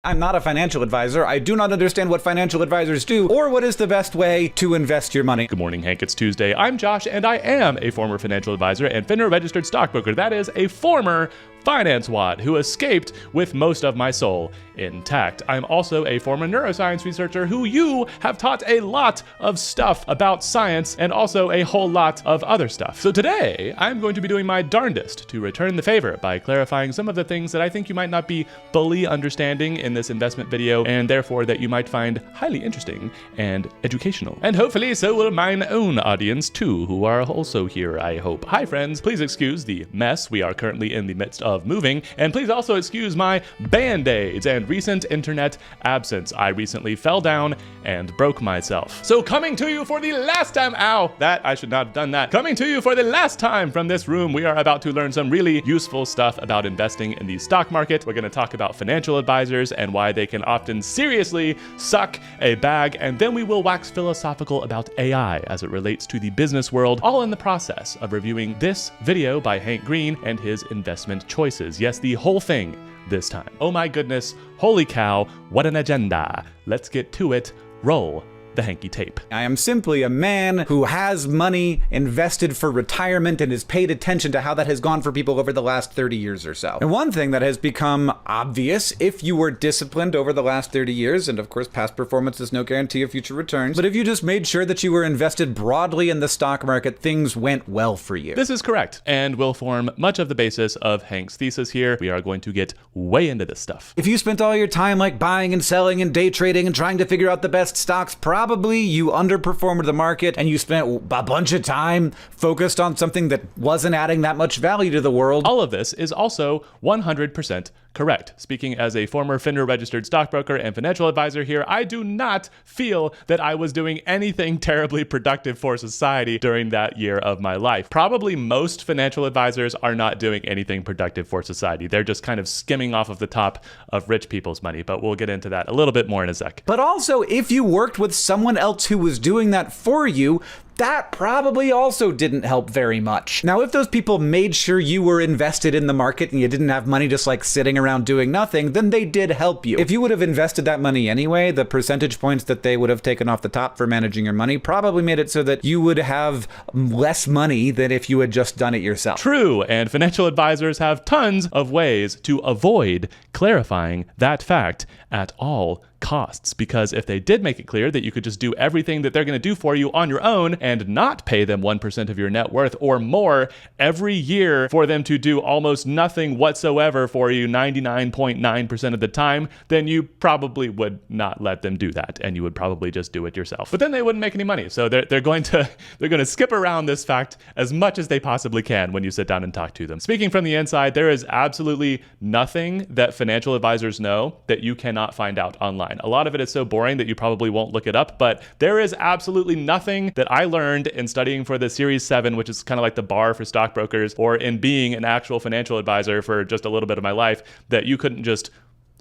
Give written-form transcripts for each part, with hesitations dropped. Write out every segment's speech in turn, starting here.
I'm not a financial advisor. I do not understand what financial advisors do or what is the best way to invest your money. Good morning, Hank. It's Tuesday. I'm Josh, and I am a former financial advisor and FINRA registered stockbroker. That is a former finance wad who escaped with most of my soul intact. I'm also a former neuroscience researcher who you have taught a lot of stuff about science and also a whole lot of other stuff. So today, I'm going to be doing my darndest to return the favor by clarifying some of the things that I think you might not be fully understanding in this investment video, and therefore that you might find highly interesting and educational. And hopefully so will mine own audience too, who are also here, I hope. Hi friends, please excuse the mess we are currently in the midst of moving, and please also excuse my band-aids and recent internet absence. I recently fell down and broke myself. So coming to you for the last time, I should not have done that. Coming to you for the last time from this room, we are about to learn some really useful stuff about investing in the stock market. We're going to talk about financial advisors and why they can often seriously suck a bag, and then we will wax philosophical about AI as it relates to the business world, all in the process of reviewing this video by Hank Green and his investment choices. Yes, the whole thing this time. Oh my goodness, holy cow, what an agenda. Let's get to it. Roll the Hanky tape. I am simply a man who has money invested for retirement and has paid attention to how that has gone for people over the last 30 years or so. And one thing that has become obvious if you were disciplined over the last 30 years, and of course past performance is no guarantee of future returns, but if you just made sure that you were invested broadly in the stock market, things went well for you. This is correct, and will form much of the basis of Hank's thesis here. We are going to get way into this stuff. If you spent all your time like buying and selling and day trading and trying to figure out the best stocks, probably you underperformed the market and you spent a bunch of time focused on something that wasn't adding that much value to the world. All of this is also 100% correct. Speaking as a former FINRA registered stockbroker and financial advisor here, I do not feel that I was doing anything terribly productive for society during that year of my life. Probably most financial advisors are not doing anything productive for society. They're just kind of skimming off of the top of rich people's money, but we'll get into that a little bit more in a sec. But also, if you worked with someone else who was doing that for you, that probably also didn't help very much. Now, if those people made sure you were invested in the market and you didn't have money just like sitting around doing nothing, then they did help you. If you would have invested that money anyway, the percentage points that they would have taken off the top for managing your money probably made it so that you would have less money than if you had just done it yourself. True, and financial advisors have tons of ways to avoid clarifying that fact at all costs, because if they did make it clear that you could just do everything that they're going to do for you on your own and not pay them 1% of your net worth or more every year for them to do almost nothing whatsoever for you 99.9% of the time, then you probably would not let them do that, and you would probably just do it yourself. But then they wouldn't make any money, so they're going to skip around this fact as much as they possibly can when you sit down and talk to them. Speaking from the inside, there is absolutely nothing that financial advisors know that you cannot find out online. A lot of it is so boring that you probably won't look it up, but there is absolutely nothing that I learned in studying for the Series 7, which is kind of like the bar for stockbrokers, or in being an actual financial advisor for just a little bit of my life, that you couldn't just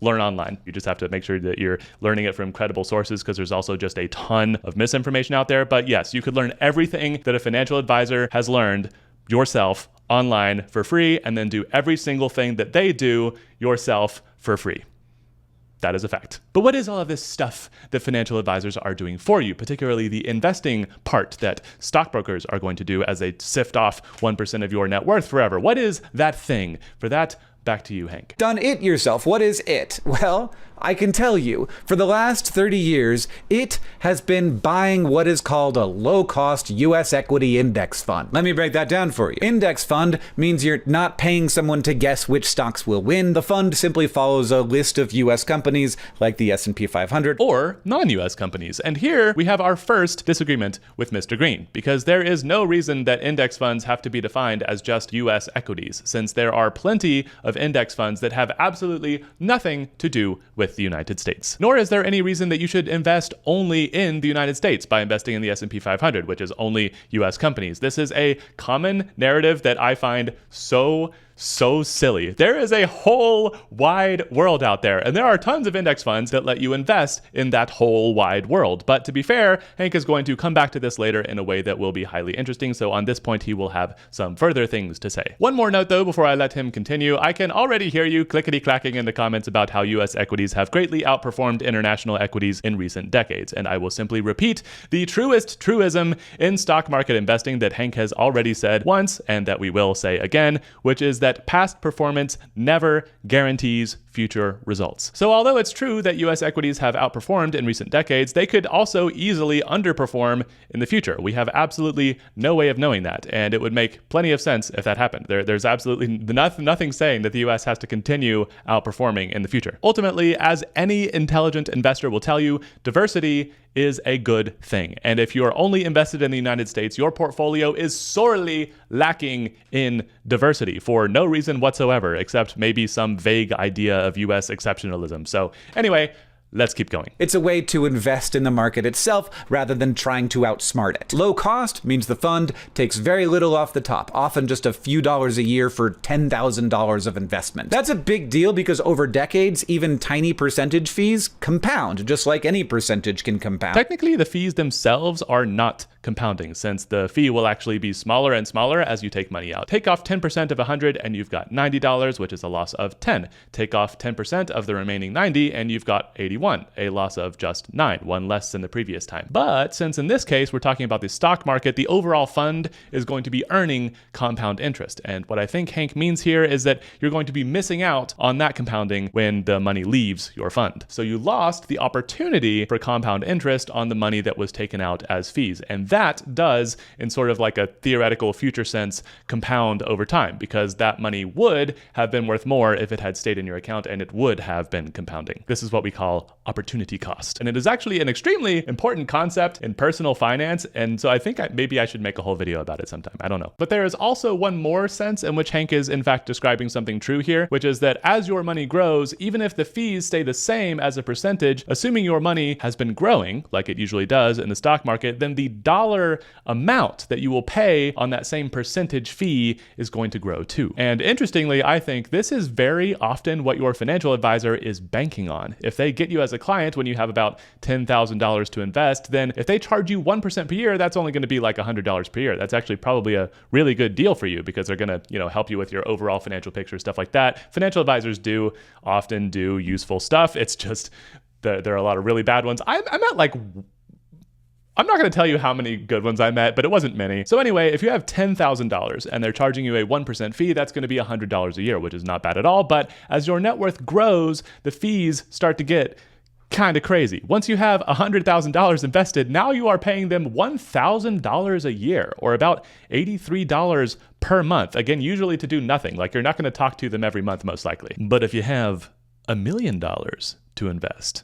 learn online. You just have to make sure that you're learning it from credible sources, because there's also just a ton of misinformation out there. But yes, you could learn everything that a financial advisor has learned yourself online for free, and then do every single thing that they do yourself for free. That is a fact. But what is all of this stuff that financial advisors are doing for you, particularly the investing part that stockbrokers are going to do as they sift off 1% of your net worth forever? What is that thing? For that, back to you, Hank. Done it yourself. What is it? Well, I can tell you, for the last 30 years, it has been buying what is called a low-cost U.S. equity index fund. Let me break that down for you. Index fund means you're not paying someone to guess which stocks will win. The fund simply follows a list of U.S. companies like the S&P 500. Or non-U.S. companies. And here we have our first disagreement with Mr. Green, because there is no reason that index funds have to be defined as just U.S. equities, since there are plenty of index funds that have absolutely nothing to do with the United States. Nor is there any reason that you should invest only in the United States by investing in the S&P 500, which is only US companies. This is a common narrative that I find so so silly. There is a whole wide world out there, and there are tons of index funds that let you invest in that whole wide world. But to be fair, Hank is going to come back to this later in a way that will be highly interesting, so on this point he will have some further things to say. One more note though before I let him continue. I can already hear you clickety-clacking in the comments about how US equities have greatly outperformed international equities in recent decades, and I will simply repeat the truest truism in stock market investing that Hank has already said once and that we will say again, which is that past performance never guarantees future results. So although it's true that US equities have outperformed in recent decades, they could also easily underperform in the future. We have absolutely no way of knowing that, and it would make plenty of sense if that happened. There's absolutely nothing saying that the US has to continue outperforming in the future. Ultimately, as any intelligent investor will tell you, diversity is a good thing. And if you are only invested in the United States, your portfolio is sorely lacking in diversity for no reason whatsoever, except maybe some vague idea of US exceptionalism. So anyway, let's keep going. It's a way to invest in the market itself rather than trying to outsmart it. Low cost means the fund takes very little off the top, often just a few dollars a year for $10,000 of investment. That's a big deal because over decades, even tiny percentage fees compound, just like any percentage can compound. Technically, the fees themselves are not compounding, since the fee will actually be smaller and smaller as you take money out. Take off 10% of 100 and you've got $90, which is a loss of 10. Take off 10% of the remaining 90 and you've got 81, a loss of just 9, one less than the previous time. But since in this case we're talking about the stock market, the overall fund is going to be earning compound interest. And what I think Hank means here is that you're going to be missing out on that compounding when the money leaves your fund. So you lost the opportunity for compound interest on the money that was taken out as fees. And that does, in sort of like a theoretical future sense, compound over time, because that money would have been worth more if it had stayed in your account, and it would have been compounding. This is what we call opportunity cost. And it is actually an extremely important concept in personal finance, and so I think maybe I should make a whole video about it sometime. I don't know. But there is also one more sense in which Hank is in fact describing something true here, which is that as your money grows, even if the fees stay the same as a percentage, assuming your money has been growing, like it usually does in the stock market, then the dollar amount that you will pay on that same percentage fee is going to grow too. And interestingly, I think this is very often what your financial advisor is banking on. If they get you as a client when you have about $10,000 to invest, then if they charge you 1% per year, that's only going to be like $100 per year. That's actually probably a really good deal for you because they're going to, help you with your overall financial picture, stuff like that. Financial advisors do often do useful stuff. It's just there are a lot of really bad ones. I'm not going to tell you how many good ones I met, but it wasn't many. So anyway, if you have $10,000 and they're charging you a 1% fee, that's going to be $100 a year, which is not bad at all. But as your net worth grows, the fees start to get kind of crazy. Once you have $100,000 invested, now you are paying them $1,000 a year, or about $83 per month. Again, usually to do nothing. Like, you're not going to talk to them every month, most likely. But if you have $1 million to invest,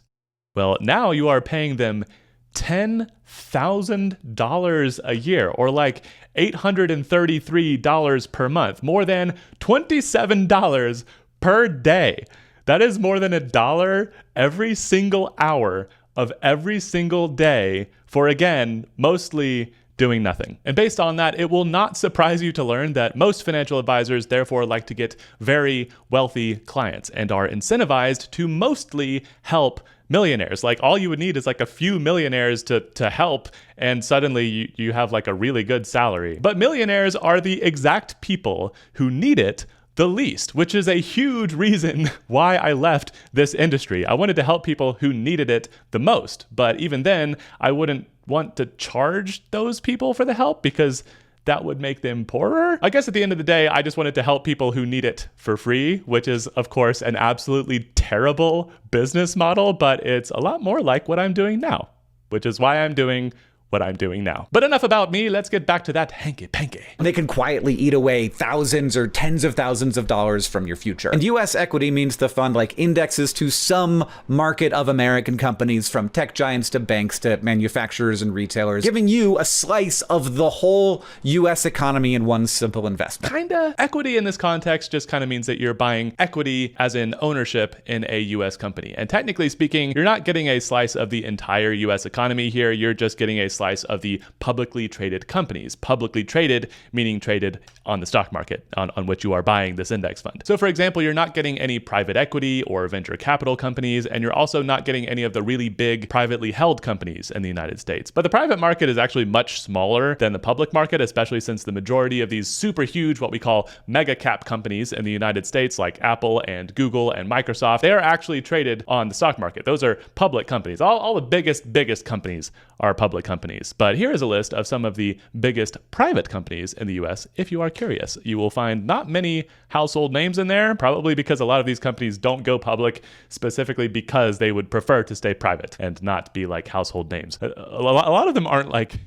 well, now you are paying them $10,000 a year, or like $833 per month, more than $27 per day. That is more than $1 every single hour of every single day for, again, mostly doing nothing. And based on that, it will not surprise you to learn that most financial advisors therefore like to get very wealthy clients and are incentivized to mostly help millionaires. Like, all you would need is like a few millionaires to help, and suddenly you have like a really good salary. But millionaires are the exact people who need it the least, which is a huge reason why I left this industry. I wanted to help people who needed it the most, but even then, I wouldn't want to charge those people for the help because that would make them poorer. I guess at the end of the day, I just wanted to help people who need it for free, which is, of course, an absolutely terrible business model, but it's a lot more like what I'm doing now, which is why I'm doing what I'm doing now. But enough about me, let's get back to that hanky-panky. They can quietly eat away thousands or tens of thousands of dollars from your future. And US equity means the fund like indexes to some market of American companies, from tech giants to banks to manufacturers and retailers, giving you a slice of the whole US economy in one simple investment. Kinda. Equity in this context just kind of means that you're buying equity as in ownership in a US company. And technically speaking, you're not getting a slice of the entire US economy here, you're just getting a slice of the publicly traded companies. Publicly traded, meaning traded on the stock market on which you are buying this index fund. So for example, you're not getting any private equity or venture capital companies, and you're also not getting any of the really big privately held companies in the United States. But the private market is actually much smaller than the public market, especially since the majority of these super huge, what we call mega cap companies in the United States, like Apple and Google and Microsoft, they are actually traded on the stock market. Those are public companies. All the biggest companies are public companies. But here is a list of some of the biggest private companies in the US if you are curious. You will find not many household names in there, probably because a lot of these companies don't go public specifically because they would prefer to stay private and not be like household names. A lot of them aren't like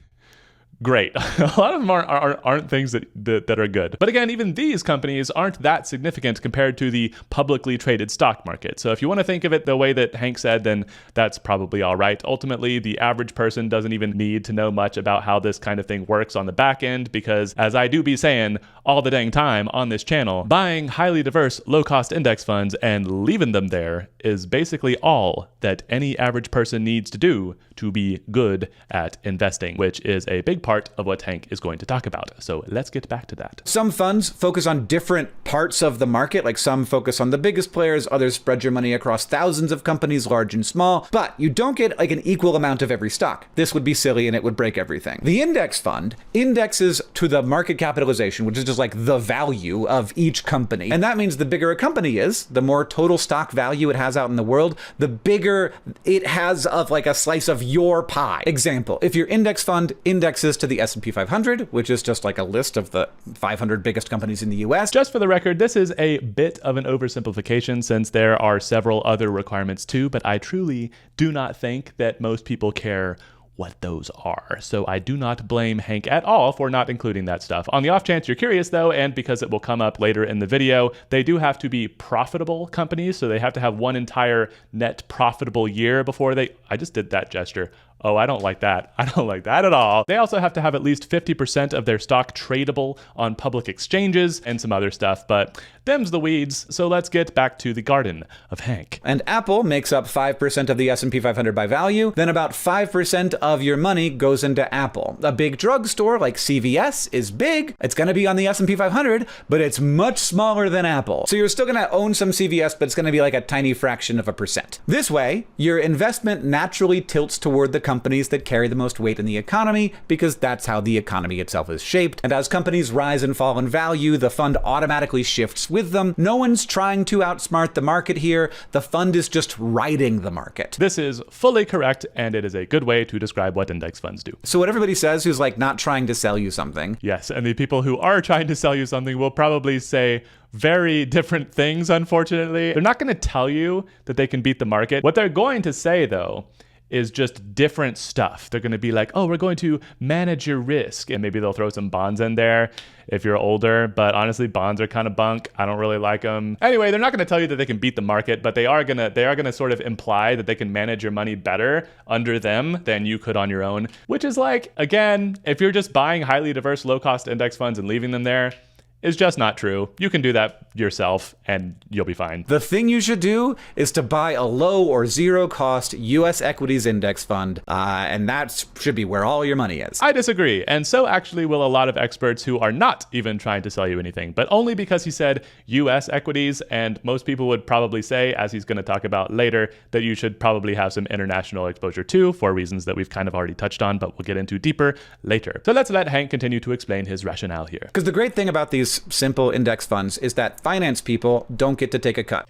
great. A lot of them aren't things that are good. But again, even these companies aren't that significant compared to the publicly traded stock market. So if you want to think of it the way that Hank said, then that's probably all right. Ultimately, the average person doesn't even need to know much about how this kind of thing works on the back end, because as I do be saying all the dang time on this channel, buying highly diverse, low-cost index funds and leaving them there is basically all that any average person needs to do to be good at investing, which is a big part of what Hank is going to talk about. So let's get back to that. Some funds focus on different parts of the market, like some focus on the biggest players, others spread your money across thousands of companies, large and small, but you don't get like an equal amount of every stock. This would be silly and it would break everything. The index fund indexes to the market capitalization, which is just like the value of each company. And that means the bigger a company is, the more total stock value it has out in the world, the bigger it has of like a slice of your pie. Example, if your index fund indexes to the S&P 500, which is just like a list of the 500 biggest companies in the US. Just for the record, this is a bit of an oversimplification since there are several other requirements too, but I truly do not think that most people care what those are. So I do not blame Hank at all for not including that stuff. On the off chance you're curious though, and because it will come up later in the video, they do have to be profitable companies. So they have to have one entire net profitable year before I just did that gesture. Oh, I don't like that. I don't like that at all. They also have to have at least 50% of their stock tradable on public exchanges and some other stuff, but them's the weeds. So let's get back to the garden of Hank. And Apple makes up 5% of the S&P 500 by value, then about 5% of your money goes into Apple. A big drugstore like CVS is big. It's going to be on the S&P 500, but it's much smaller than Apple. So you're still going to own some CVS, but it's going to be like a tiny fraction of a percent. This way, your investment naturally tilts toward the companies that carry the most weight in the economy, because that's how the economy itself is shaped. And as companies rise and fall in value, the fund automatically shifts with them. No one's trying to outsmart the market here. The fund is just riding the market. This is fully correct, and it is a good way to describe what index funds do. So what everybody says who's like not trying to sell you something. Yes, and the people who are trying to sell you something will probably say very different things, unfortunately. They're not going to tell you that they can beat the market. What they're going to say, though, is just different stuff. They're going to be like, oh, we're going to manage your risk. And maybe they'll throw some bonds in there if you're older. But honestly, bonds are kind of bunk. I don't really like them. Anyway, they're not going to tell you that they can beat the market, but they are going to sort of imply that they can manage your money better under them than you could on your own. Which is like, again, if you're just buying highly diverse, low-cost index funds and leaving them there, is just not true. You can do that yourself and you'll be fine. The thing you should do is to buy a low or zero cost US equities index fund, and that should be where all your money is. I disagree, and so actually will a lot of experts who are not even trying to sell you anything, but only because he said US equities, and most people would probably say, as he's going to talk about later, that you should probably have some international exposure too, for reasons that we've kind of already touched on, but we'll get into deeper later. So let's let Hank continue to explain his rationale here. Because the great thing about these simple index funds is that finance people don't get to take a cut.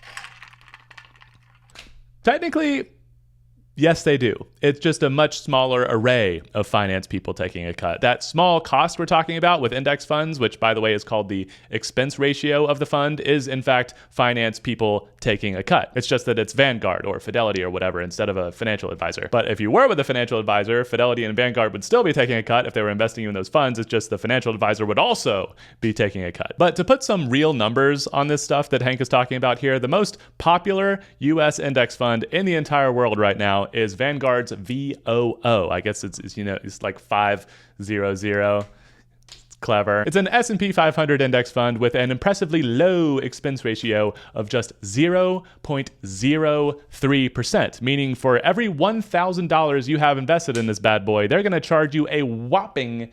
Technically, yes, they do. It's just a much smaller array of finance people taking a cut. That small cost we're talking about with index funds, which by the way is called the expense ratio of the fund, is in fact finance people taking a cut. It's just that it's Vanguard or Fidelity or whatever instead of a financial advisor. But if you were with a financial advisor, Fidelity and Vanguard would still be taking a cut if they were investing you in those funds. It's just the financial advisor would also be taking a cut. But to put some real numbers on this stuff that Hank is talking about here, the most popular US index fund in the entire world right now is Vanguard's VOO. I guess it's like 500. It's Clever. It's an S&P 500 index fund with an impressively low expense ratio of just 0.03%, meaning for every $1,000 you have invested in this bad boy, they're going to charge you a whopping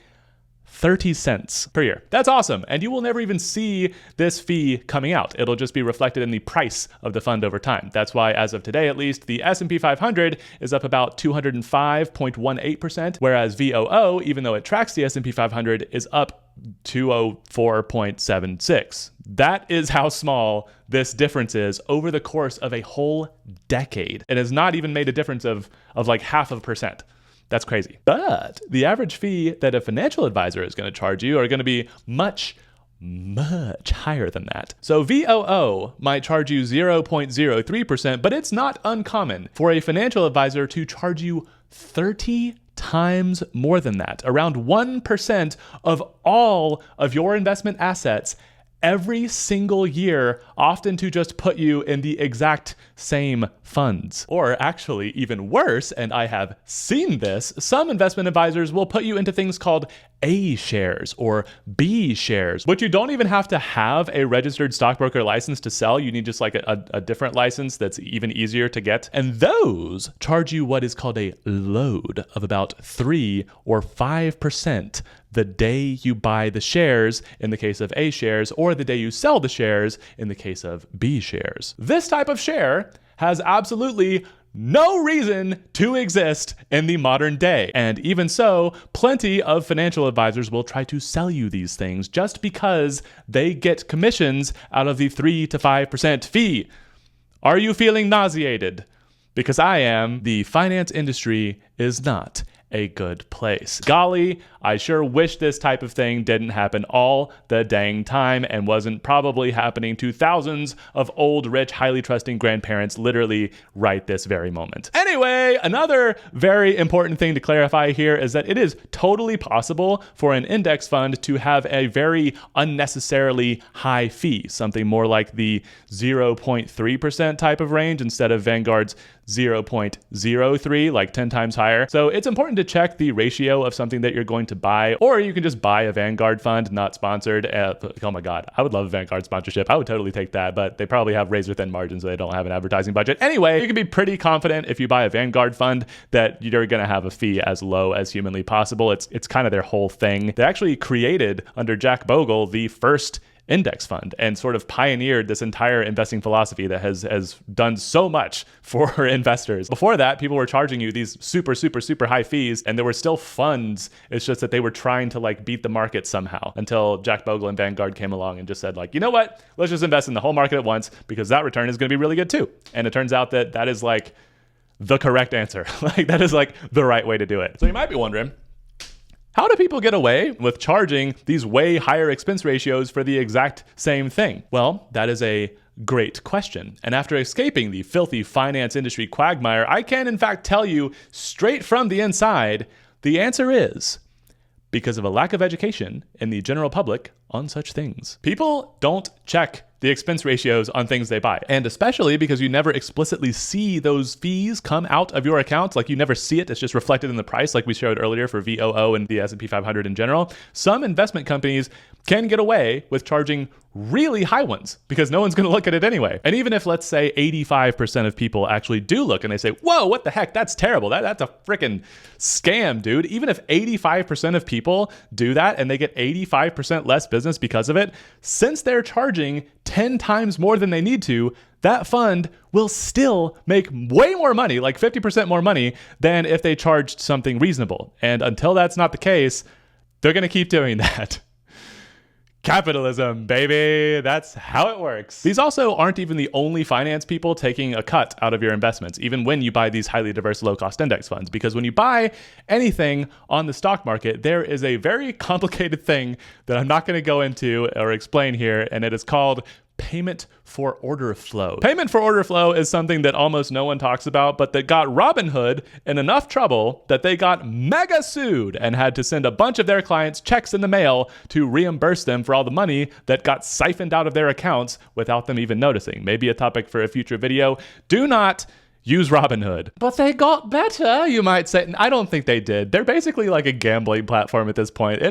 30 cents per year. That's awesome. And you will never even see this fee coming out. It'll just be reflected in the price of the fund over time. That's why, as of today at least, the S&P 500 is up about 205.18%, whereas VOO, even though it tracks the S&P 500, is up 204.76. That is how small this difference is over the course of a whole decade. It has not even made a difference of like 0.5%. That's crazy. But the average fee that a financial advisor is going to charge you are going to be much higher than that. So VOO might charge you 0.03%, but it's not uncommon for a financial advisor to charge you 30 times more than that, around 1% of all of your investment assets every single year, often to just put you in the exact same funds. Or actually, even worse, and I have seen this, some investment advisors will put you into things called A shares or B shares, which you don't even have to have a registered stockbroker license to sell. You need just like a different license that's even easier to get. And those charge you what is called a load of about 3 or 5% the day you buy the shares in the case of A shares, or the day you sell the shares in the case of B shares. This type of share has absolutely no reason to exist in the modern day. And even so, plenty of financial advisors will try to sell you these things just because they get commissions out of the 3 to 5% fee. Are you feeling nauseated? Because I am. The finance industry is not a good place. Golly, I sure wish this type of thing didn't happen all the dang time and wasn't probably happening to thousands of old, rich, highly trusting grandparents literally right this very moment. Anyway, another very important thing to clarify here is that it is totally possible for an index fund to have a very unnecessarily high fee, something more like the 0.3% type of range instead of Vanguard's 0.03, like 10 times higher. So it's important to check the ratio of something that you're going to buy, or you can just buy a Vanguard fund, not sponsored. Oh my God, I would love a Vanguard sponsorship. I would totally take that, but they probably have razor thin margins, so they don't have an advertising budget. Anyway, you can be pretty confident if you buy a Vanguard fund that you're going to have a fee as low as humanly possible. It's kind of their whole thing. They actually created under Jack Bogle the first index fund and sort of pioneered this entire investing philosophy that has done so much for investors. Before that, people were charging you these super high fees, and there were still funds. It's just that they were trying to like beat the market somehow until Jack Bogle and Vanguard came along and just said like, you know what? Let's just invest in the whole market at once because that return is going to be really good too. And it turns out that that is like the correct answer. Like that is like the right way to do it. So you might be wondering, how do people get away with charging these way higher expense ratios for the exact same thing? Well, that is a great question. And after escaping the filthy finance industry quagmire, I can in fact tell you straight from the inside, the answer is because of a lack of education in the general public on such things. People don't check the expense ratios on things they buy. And especially because you never explicitly see those fees come out of your account, like you never see it, it's just reflected in the price like we showed earlier for VOO and the S&P 500 in general. Some investment companies can get away with charging really high ones because no one's going to look at it anyway. And even if, let's say, 85% of people actually do look and they say, whoa, what the heck, that's terrible. That's a freaking scam, dude. Even if 85% of people do that and they get 85% less business because of it, since they're charging 10 times more than they need to, that fund will still make way more money, like 50% more money, than if they charged something reasonable. And until that's not the case, they're going to keep doing that. Capitalism, baby. That's how it works. These also aren't even the only finance people taking a cut out of your investments, even when you buy these highly diverse low-cost index funds. Because when you buy anything on the stock market, there is a very complicated thing that I'm not going to go into or explain here, and it is called payment for order flow. Payment for order flow is something that almost no one talks about, but that got Robinhood in enough trouble that they got mega sued and had to send a bunch of their clients checks in the mail to reimburse them for all the money that got siphoned out of their accounts without them even noticing. Maybe a topic for a future video. Do not use Robinhood. But they got better, you might say. I don't think they did. They're basically like a gambling platform at this point.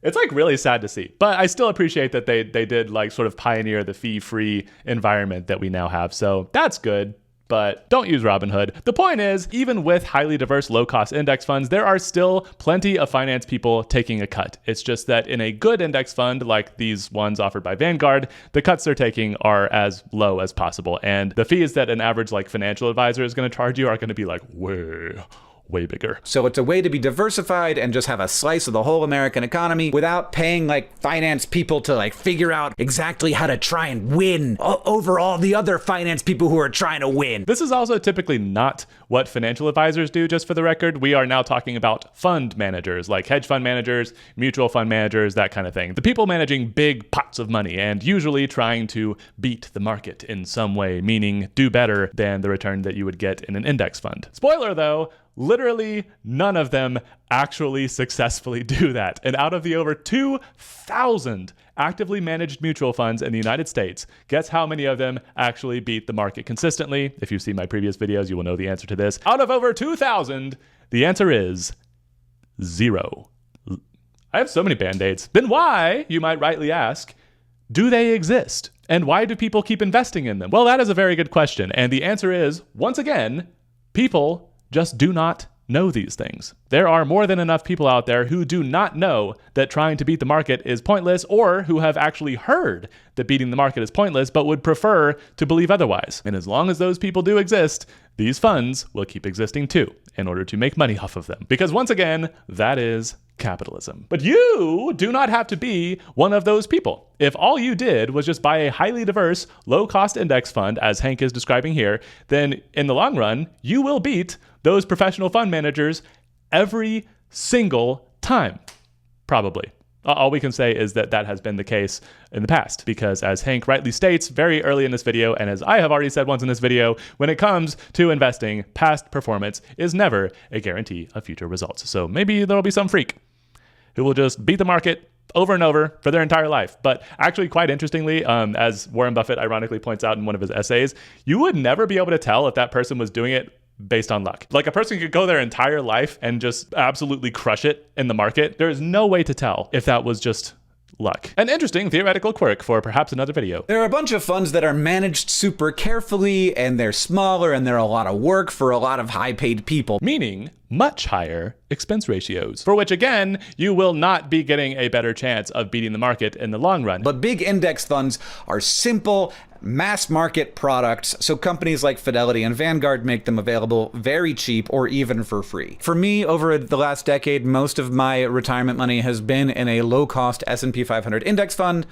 It's like really sad to see, but I still appreciate that they did like sort of pioneer the fee-free environment that we now have. So that's good. But don't use Robinhood. The point is, even with highly diverse low-cost index funds, there are still plenty of finance people taking a cut. It's just that in a good index fund, like these ones offered by Vanguard, the cuts they're taking are as low as possible. And the fees that an average like financial advisor is going to charge you are going to be like way bigger. So it's a way to be diversified and just have a slice of the whole American economy without paying like finance people to like figure out exactly how to try and win over all the other finance people who are trying to win. This is also typically not what financial advisors do, just for the record. We are now talking about fund managers, like hedge fund managers, mutual fund managers, that kind of thing. The people managing big pots of money and usually trying to beat the market in some way, meaning do better than the return that you would get in an index fund. Spoiler though, literally none of them actually successfully do that. And out of the over 2,000 actively managed mutual funds in the United States, guess how many of them actually beat the market consistently? If you've seen my previous videos, you will know the answer to this. Out of over 2,000, the answer is 0. I have so many band-aids. Then why, you might rightly ask, do they exist? And why do people keep investing in them? Well, that is a very good question. And the answer is, once again, people just do not know these things. There are more than enough people out there who do not know that trying to beat the market is pointless, or who have actually heard that beating the market is pointless but would prefer to believe otherwise. And as long as those people do exist, these funds will keep existing too, in order to make money off of them. Because once again, that is capitalism. But you do not have to be one of those people. If all you did was just buy a highly diverse, low-cost index fund, as Hank is describing here, then in the long run, you will beat those professional fund managers every single time, probably. All we can say is that that has been the case in the past, because as Hank rightly states very early in this video, and as I have already said once in this video, when it comes to investing, past performance is never a guarantee of future results. So maybe there'll be some freak who will just beat the market over and over for their entire life. But actually, quite interestingly, as Warren Buffett ironically points out in one of his essays, you would never be able to tell if that person was doing it based on luck. Like, a person could go their entire life and just absolutely crush it in the market. There is no way to tell if that was just luck. An interesting theoretical quirk for perhaps another video. There are a bunch of funds that are managed super carefully, and they're smaller, and they're a lot of work for a lot of high-paid people. Meaning much higher expense ratios, for which again, you will not be getting a better chance of beating the market in the long run. But big index funds are simple, mass market products, so companies like Fidelity and Vanguard make them available very cheap or even for free. For me, over the last decade, most of my retirement money has been in a low-cost S&P 500 index fund.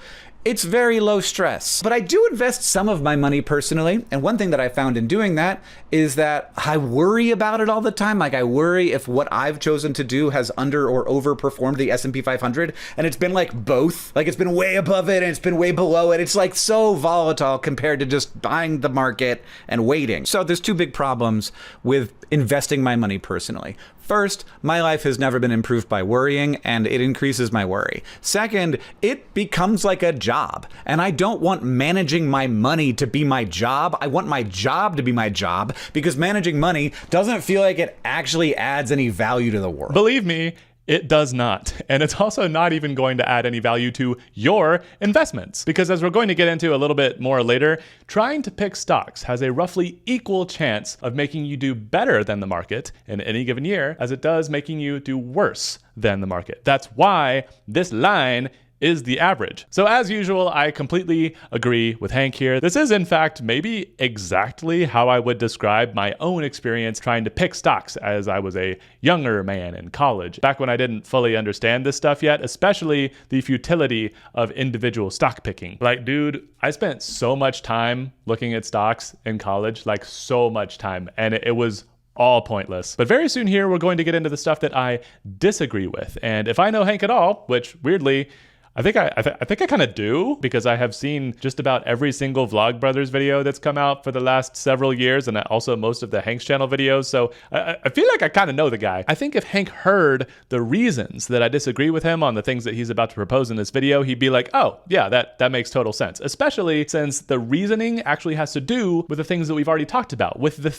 It's very low stress. But I do invest some of my money personally, and one thing that I found in doing that is that I worry about it all the time. Like, I worry if what I've chosen to do has under or overperformed the S&P 500, and it's been like both. Like, it's been way above it and it's been way below it. It's like so volatile compared to just buying the market and waiting. So there's two big problems with investing my money personally. First, my life has never been improved by worrying, and it increases my worry. Second, it becomes like a job, and I don't want managing my money to be my job. I want my job to be my job, because managing money doesn't feel like it actually adds any value to the world. Believe me, it does not. And it's also not even going to add any value to your investments. Because as we're going to get into a little bit more later, trying to pick stocks has a roughly equal chance of making you do better than the market in any given year as it does making you do worse than the market. That's why this line is the average. So as usual, I completely agree with Hank here. This is in fact maybe exactly how I would describe my own experience trying to pick stocks as I was a younger man in college, back when I didn't fully understand this stuff yet, especially the futility of individual stock picking. Like, dude, I spent so much time looking at stocks in college, like so much time, and it was all pointless. But very soon here, we're going to get into the stuff that I disagree with. And if I know Hank at all, which weirdly, I think I kind of do, because I have seen just about every single Vlogbrothers video that's come out for the last several years, and also most of the Hank's channel videos. So I feel like I kind of know the guy. I think if Hank heard the reasons that I disagree with him on the things that he's about to propose in this video, he'd be like, oh, yeah, that makes total sense. Especially since the reasoning actually has to do with the things that we've already talked about, with the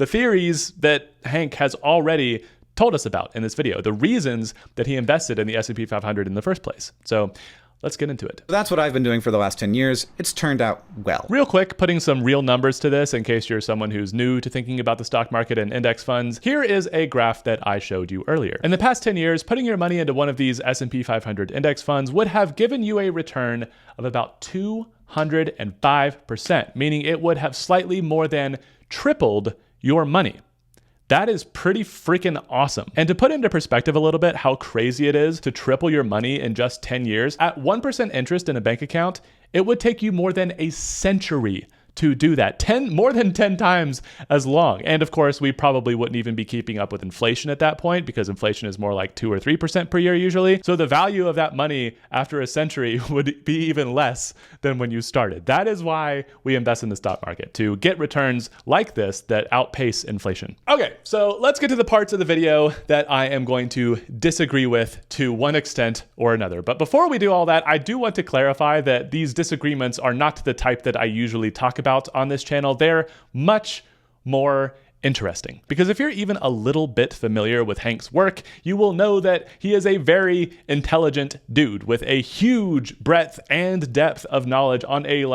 theories that Hank has already told us about in this video, the reasons that he invested in the S&P 500 in the first place. So let's get into it. That's what I've been doing for the last 10 years. It's turned out well. Real quick, putting some real numbers to this in case you're someone who's new to thinking about the stock market and index funds. Here is a graph that I showed you earlier. In the past 10 years, putting your money into one of these S&P 500 index funds would have given you a return of about 205%, meaning it would have slightly more than tripled your money. That is pretty freaking awesome. And to put into perspective a little bit how crazy it is to triple your money in just 10 years, at 1% interest in a bank account, it would take you more than a century to do that, more than 10 times as long. And of course, we probably wouldn't even be keeping up with inflation at that point because inflation is more like 2 or 3% per year usually. So the value of that money after a century would be even less than when you started. That is why we invest in the stock market, to get returns like this that outpace inflation. Okay, so let's get to the parts of the video that I am going to disagree with to one extent or another. But before we do all that, I do want to clarify that these disagreements are not the type that I usually talk about on this channel. They're much more interesting. Because if you're even a little bit familiar with Hank's work, you will know that he is a very intelligent dude with a huge breadth and depth of knowledge on a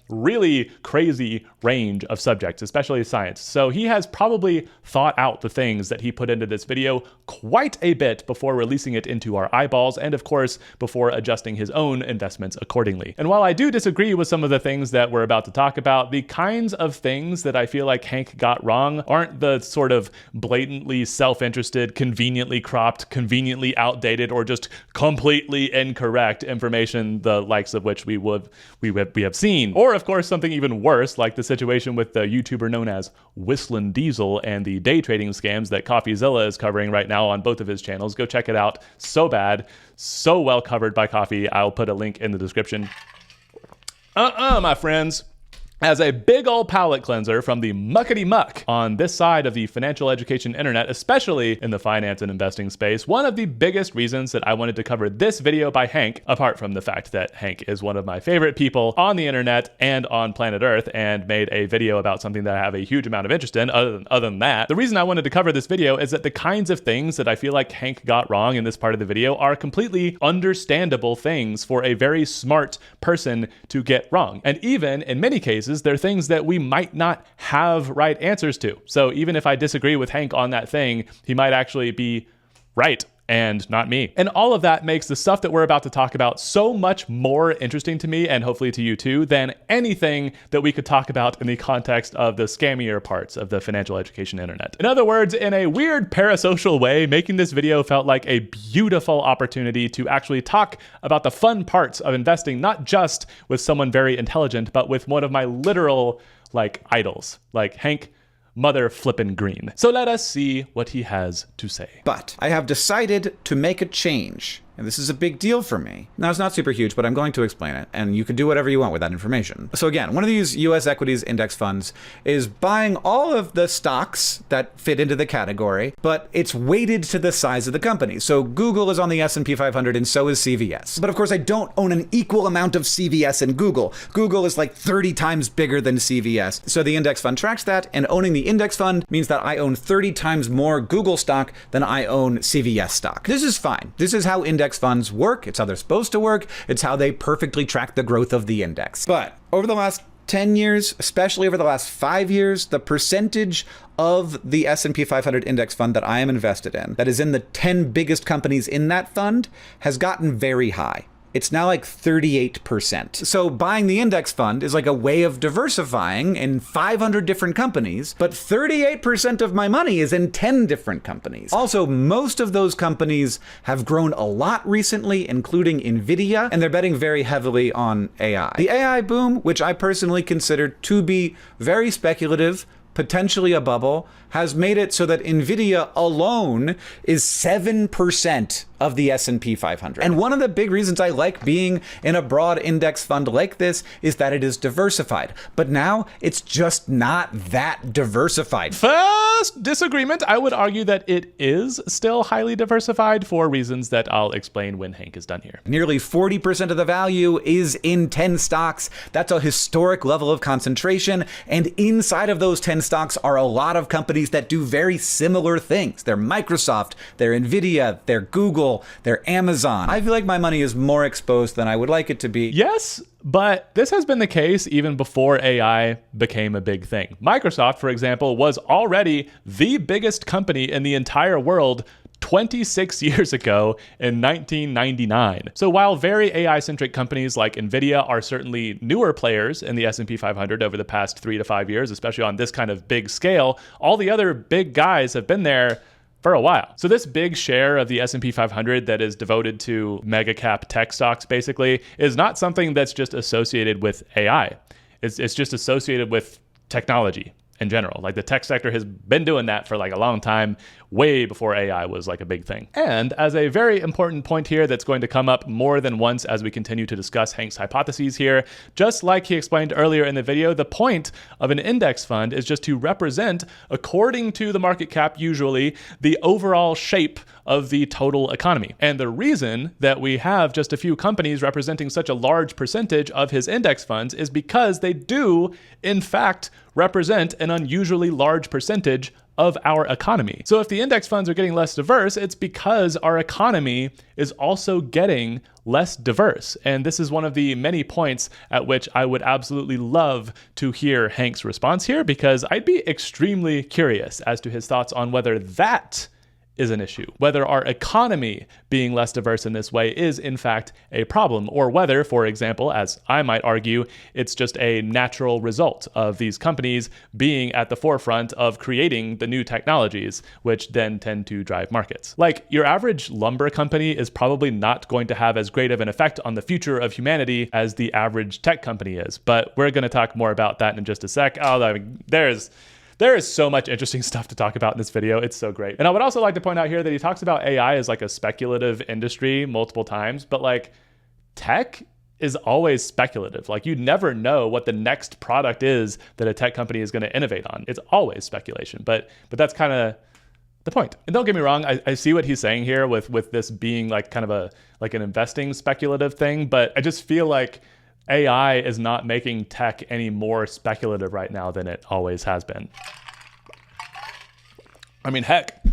really crazy range of subjects, especially science. So he has probably thought out the things that he put into this video quite a bit before releasing it into our eyeballs, and of course, before adjusting his own investments accordingly. And while I do disagree with some of the things that we're about to talk about, the kinds of things that I feel like Hank got wrong aren't the sort of blatantly self-interested, conveniently cropped, conveniently outdated, or just completely incorrect information, the likes of which we have seen. Or of course, something even worse, like the situation with the YouTuber known as Whistlin' Diesel and the day trading scams that CoffeeZilla is covering right now on both of his channels. Go check it out. So bad, so well covered by Coffee. I'll put a link in the description. My friends. As a big old palate cleanser from the muckety muck on this side of the financial education internet, especially in the finance and investing space, one of the biggest reasons that I wanted to cover this video by Hank, apart from the fact that Hank is one of my favorite people on the internet and on planet Earth and made a video about something that I have a huge amount of interest in, other than that, the reason I wanted to cover this video is that the kinds of things that I feel like Hank got wrong in this part of the video are completely understandable things for a very smart person to get wrong. And even in many cases, they're things that we might not have right answers to. So even if I disagree with Hank on that thing, he might actually be right and not me. And all of that makes the stuff that we're about to talk about so much more interesting to me, and hopefully to you too, than anything that we could talk about in the context of the scammier parts of the financial education internet. In other words, in a weird parasocial way, making this video felt like a beautiful opportunity to actually talk about the fun parts of investing, not just with someone very intelligent, but with one of my literal idols, like Hank Mother Flippin' Green. So let us see what he has to say. But I have decided to make a change. And this is a big deal for me. Now, it's not super huge, but I'm going to explain it, and you can do whatever you want with that information. So again, one of these US equities index funds is buying all of the stocks that fit into the category, but it's weighted to the size of the company. So Google is on the S&P 500, and so is CVS. But of course, I don't own an equal amount of CVS and Google. Google is like 30 times bigger than CVS. So the index fund tracks that, and owning the index fund means that I own 30 times more Google stock than I own CVS stock. This is fine. This is how index funds work. It's how they're supposed to work. It's how they perfectly track the growth of the index. But over the last 10 years, especially over the last 5 years, the percentage of the S&P 500 index fund that I am invested in, that is in the 10 biggest companies in that fund, has gotten very high. It's now like 38%. So buying the index fund is like a way of diversifying in 500 different companies, but 38% of my money is in 10 different companies. Also, most of those companies have grown a lot recently, including Nvidia, and they're betting very heavily on AI. The AI boom, which I personally consider to be very speculative, potentially a bubble, has made it so that Nvidia alone is 7% of the S&P 500. And one of the big reasons I like being in a broad index fund like this is that it is diversified. But now it's just not that diversified. First disagreement, I would argue that it is still highly diversified for reasons that I'll explain when Hank is done here. Nearly 40% of the value is in 10 stocks. That's a historic level of concentration. And inside of those 10 stocks are a lot of companies companies that do very similar things. They're Microsoft, they're Nvidia, they're Google, they're Amazon. I feel like my money is more exposed than I would like it to be. Yes, but this has been the case even before AI became a big thing. Microsoft, for example, was already the biggest company in the entire world 26 years ago in 1999. So while very AI-centric companies like Nvidia are certainly newer players in the S&P 500 over the past 3 to 5 years, especially on this kind of big scale, all the other big guys have been there for a while. So this big share of the S&P 500 that is devoted to mega cap tech stocks basically is not something that's just associated with AI. It's just associated with technology in general. Like the tech sector has been doing that for like a long time, way before AI was like a big thing. And as a very important point here that's going to come up more than once as we continue to discuss Hank's hypotheses here, just like he explained earlier in the video, the point of an index fund is just to represent, according to the market cap usually, the overall shape of the total economy. And the reason that we have just a few companies representing such a large percentage of his index funds is because they do, in fact, represent an unusually large percentage of our economy. So if the index funds are getting less diverse, it's because our economy is also getting less diverse. And this is one of the many points at which I would absolutely love to hear Hank's response here, because I'd be extremely curious as to his thoughts on whether that is an issue, whether our economy being less diverse in this way is in fact a problem, or whether, for example, as I might argue, it's just a natural result of these companies being at the forefront of creating the new technologies, which then tend to drive markets. Like your average lumber company is probably not going to have as great of an effect on the future of humanity as the average tech company is, but we're going to talk more about that in just a sec. There is so much interesting stuff to talk about in this video. It's so great. And I would also like to point out here that he talks about AI as like a speculative industry multiple times, but like tech is always speculative. Like you never know what the next product is that a tech company is going to innovate on. It's always speculation, but that's kind of the point. And don't get me wrong, I see what he's saying here with this being like kind of an investing speculative thing, but I just feel like AI is not making tech any more speculative right now than it always has been. I mean, heck,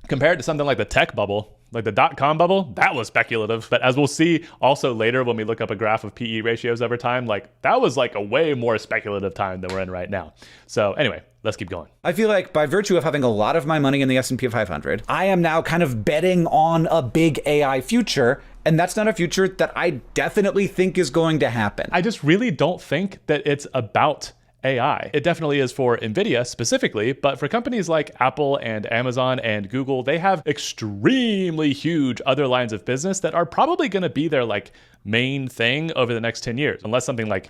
compared to something like the tech bubble, like the dot-com bubble, that was speculative. But as we'll see also later when we look up a graph of PE ratios over time, like that was like a way more speculative time than we're in right now. So anyway, let's keep going. I feel like by virtue of having a lot of my money in the S&P 500, I am now kind of betting on a big AI future. And that's not a future that I definitely think is going to happen. I just really don't think that it's about AI. It definitely is for Nvidia specifically, but for companies like Apple and Amazon and Google, they have extremely huge other lines of business that are probably going to be their like main thing over the next 10 years, unless something like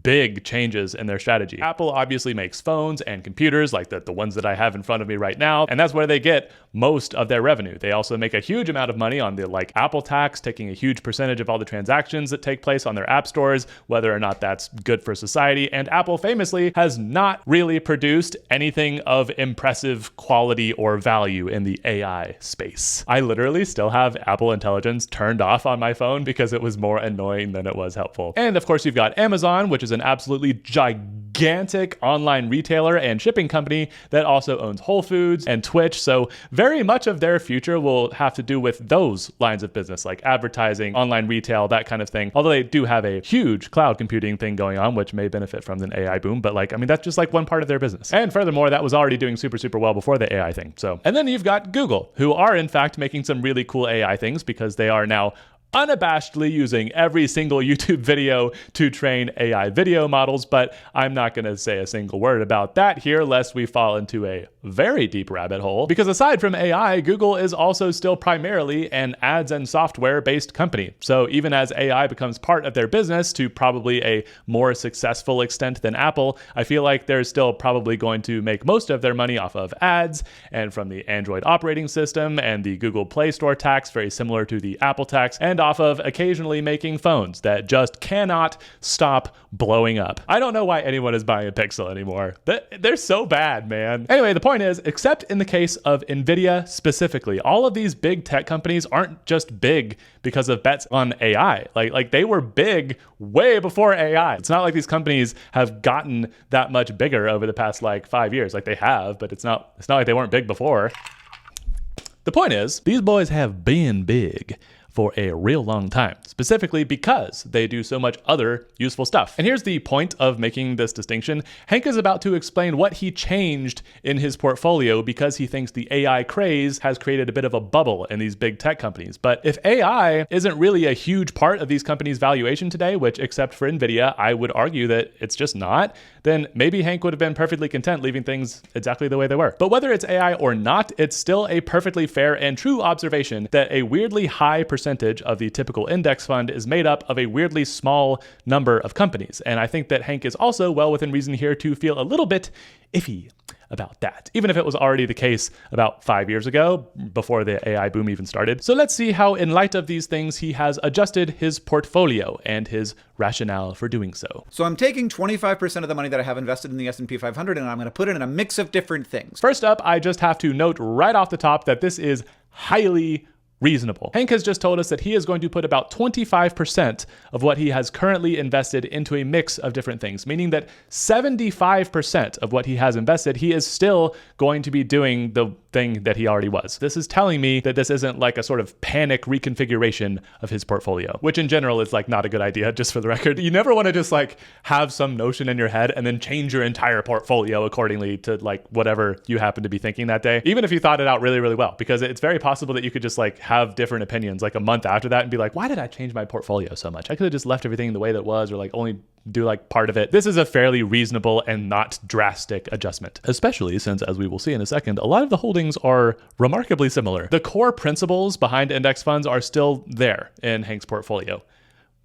big changes in their strategy. Apple obviously makes phones and computers like the ones that I have in front of me right now, and that's where they get most of their revenue. They also make a huge amount of money on the like Apple tax, taking a huge percentage of all the transactions that take place on their app stores, whether or not that's good for society. And Apple famously has not really produced anything of impressive quality or value in the AI space. I literally still have Apple Intelligence turned off on my phone because it was more annoying than it was helpful. And of course, you've got Amazon, which is an absolutely gigantic online retailer and shipping company that also owns Whole Foods and Twitch. So very much of their future will have to do with those lines of business, like advertising, online retail, that kind of thing. Although they do have a huge cloud computing thing going on, which may benefit from an AI boom. But like, I mean, that's just like one part of their business. And furthermore, that was already doing super, super well before the AI thing. So, and then you've got Google, who are in fact making some really cool AI things because they are now unabashedly using every single YouTube video to train AI video models, but I'm not going to say a single word about that here lest we fall into a very deep rabbit hole, because aside from AI, Google is also still primarily an ads and software based company. So even as AI becomes part of their business to probably a more successful extent than Apple, I feel like they're still probably going to make most of their money off of ads and from the Android operating system and the Google Play Store tax, very similar to the Apple tax, and off of occasionally making phones that just cannot stop blowing up. I don't know why anyone is buying a Pixel anymore. They're so bad, man. Anyway, the point point is, except in the case of Nvidia specifically, all of these big tech companies aren't just big because of bets on AI. Like they were big way before AI. It's not like these companies have gotten that much bigger over the past like 5 years. Like they have, but it's not like they weren't big before. The point is, these boys have been big for a real long time, specifically because they do so much other useful stuff. And here's the point of making this distinction. Hank is about to explain what he changed in his portfolio because he thinks the AI craze has created a bit of a bubble in these big tech companies. But if AI isn't really a huge part of these companies' valuation today, which except for Nvidia, I would argue that it's just not, then maybe Hank would have been perfectly content leaving things exactly the way they were. But whether it's AI or not, it's still a perfectly fair and true observation that a weirdly high percentage of the typical index fund is made up of a weirdly small number of companies. And I think that Hank is also well within reason here to feel a little bit iffy about that, even if it was already the case about 5 years ago, before the AI boom even started. So let's see how, in light of these things, he has adjusted his portfolio and his rationale for doing so. So I'm taking 25% of the money that I have invested in the S&P 500 and I'm going to put it in a mix of different things. First up, I just have to note right off the top that this is highly reasonable. Hank has just told us that he is going to put about 25% of what he has currently invested into a mix of different things, meaning that 75% of what he has invested, he is still going to be doing the thing that he already was. This is telling me that this isn't like a sort of panic reconfiguration of his portfolio, which in general is like not a good idea, just for the record. You never want to just like have some notion in your head and then change your entire portfolio accordingly to like whatever you happen to be thinking that day, even if you thought it out really, really well, because it's very possible that you could just like have different opinions like a month after that and be like, why did I change my portfolio so much? I could have just left everything the way that it was, or like only do like part of it. This is a fairly reasonable and not drastic adjustment, especially since, as we will see in a second, a lot of the holdings are remarkably similar. The core principles behind index funds are still there in Hank's portfolio.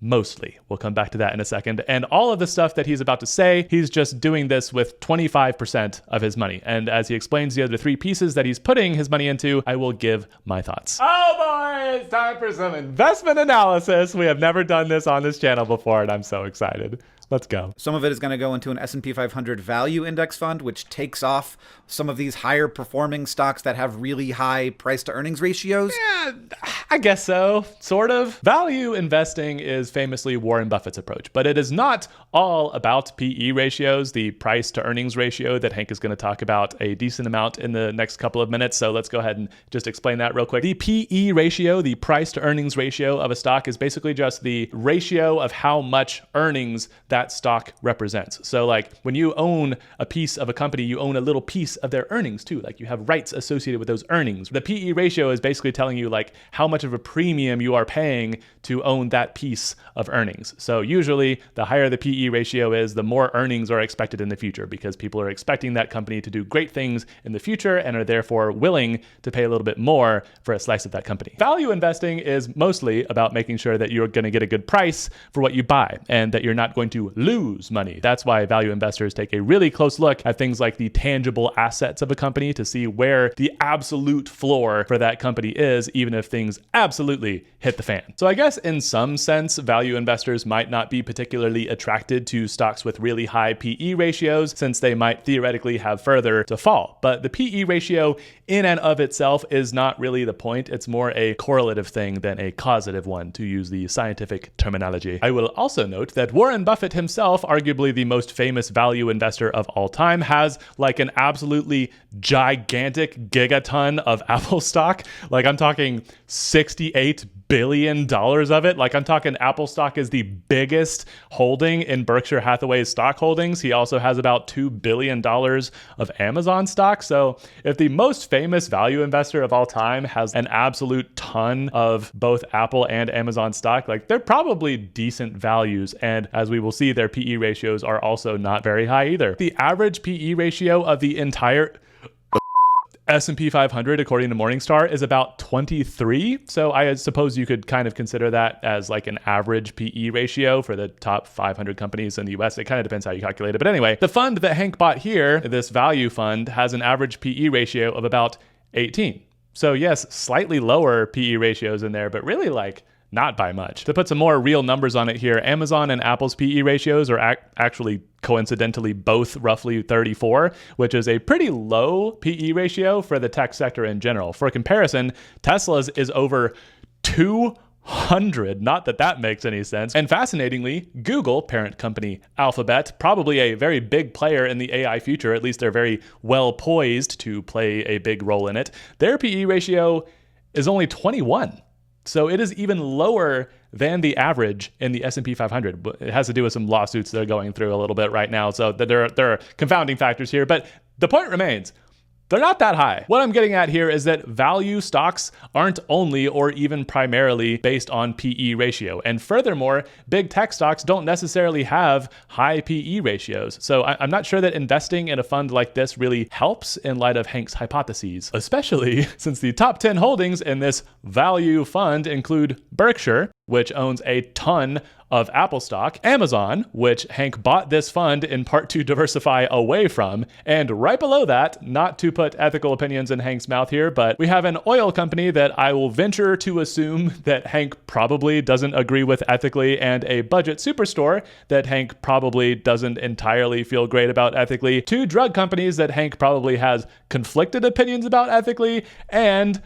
Mostly. We'll come back to that in a second. And all of the stuff that he's about to say, he's just doing this with 25% of his money. And as he explains the other three pieces that he's putting his money into, I will give my thoughts. Oh boy, it's time for some investment analysis. We have never done this on this channel before, and I'm so excited. Let's go. Some of it is going to go into an S&P 500 value index fund, which takes off some of these higher performing stocks that have really high price to earnings ratios. Yeah, I guess so, sort of. Value investing is famously Warren Buffett's approach, but it is not all about PE ratios, the price to earnings ratio that Hank is going to talk about a decent amount in the next couple of minutes. So let's go ahead and just explain that real quick. The PE ratio, the price to earnings ratio of a stock, is basically just the ratio of how much earnings that stock represents. So like when you own a piece of a company, you own a little piece of their earnings too. Like you have rights associated with those earnings. The PE ratio is basically telling you like how much of a premium you are paying to own that piece of earnings. So usually the higher the PE ratio is, the more earnings are expected in the future, because people are expecting that company to do great things in the future and are therefore willing to pay a little bit more for a slice of that company. Value investing is mostly about making sure that you're going to get a good price for what you buy and that you're not going to lose money. That's why value investors take a really close look at things like the tangible assets of a company to see where the absolute floor for that company is, even if things absolutely hit the fan. So I guess in some sense, value investors might not be particularly attracted to stocks with really high PE ratios, since they might theoretically have further to fall. But the PE ratio in and of itself is not really the point. It's more a correlative thing than a causative one, to use the scientific terminology. I will also note that Warren Buffett himself, arguably the most famous value investor of all time, has like an absolutely gigantic gigaton of Apple stock. Like I'm talking $68 billion of it. Like I'm talking Apple stock is the biggest holding in Berkshire Hathaway's stock holdings. He also has about $2 billion of Amazon stock. So if the most famous value investor of all time has an absolute ton of both Apple and Amazon stock, like they're probably decent values. And as we will see, their PE ratios are also not very high either. The average PE ratio of the entire S&P 500, according to Morningstar, is about 23. So I suppose you could kind of consider that as like an average PE ratio for the top 500 companies in the US. It kind of depends how you calculate it. But anyway, the fund that Hank bought here, this value fund, has an average PE ratio of about 18. So yes, slightly lower PE ratios in there, but really like not by much. To put some more real numbers on it here, Amazon and Apple's PE ratios are actually coincidentally both roughly 34, which is a pretty low PE ratio for the tech sector in general. For comparison, Tesla's is over 200. Not that that makes any sense. And fascinatingly, Google, parent company Alphabet, probably a very big player in the AI future, at least they're very well poised to play a big role in it. Their PE ratio is only 21. So it is even lower than the average in the S&P 500. It has to do with some lawsuits they're going through a little bit right now. So there are confounding factors here, but the point remains. They're not that high. What I'm getting at here is that value stocks aren't only or even primarily based on PE ratio. And furthermore, big tech stocks don't necessarily have high PE ratios. So I'm not sure that investing in a fund like this really helps in light of Hank's hypotheses, especially since the top 10 holdings in this value fund include Berkshire, which owns a ton of Apple stock, Amazon, which Hank bought this fund in part to diversify away from, and right below that, not to put ethical opinions in Hank's mouth here, but we have an oil company that I will venture to assume that Hank probably doesn't agree with ethically, and a budget superstore that Hank probably doesn't entirely feel great about ethically, two drug companies that Hank probably has conflicted opinions about ethically, and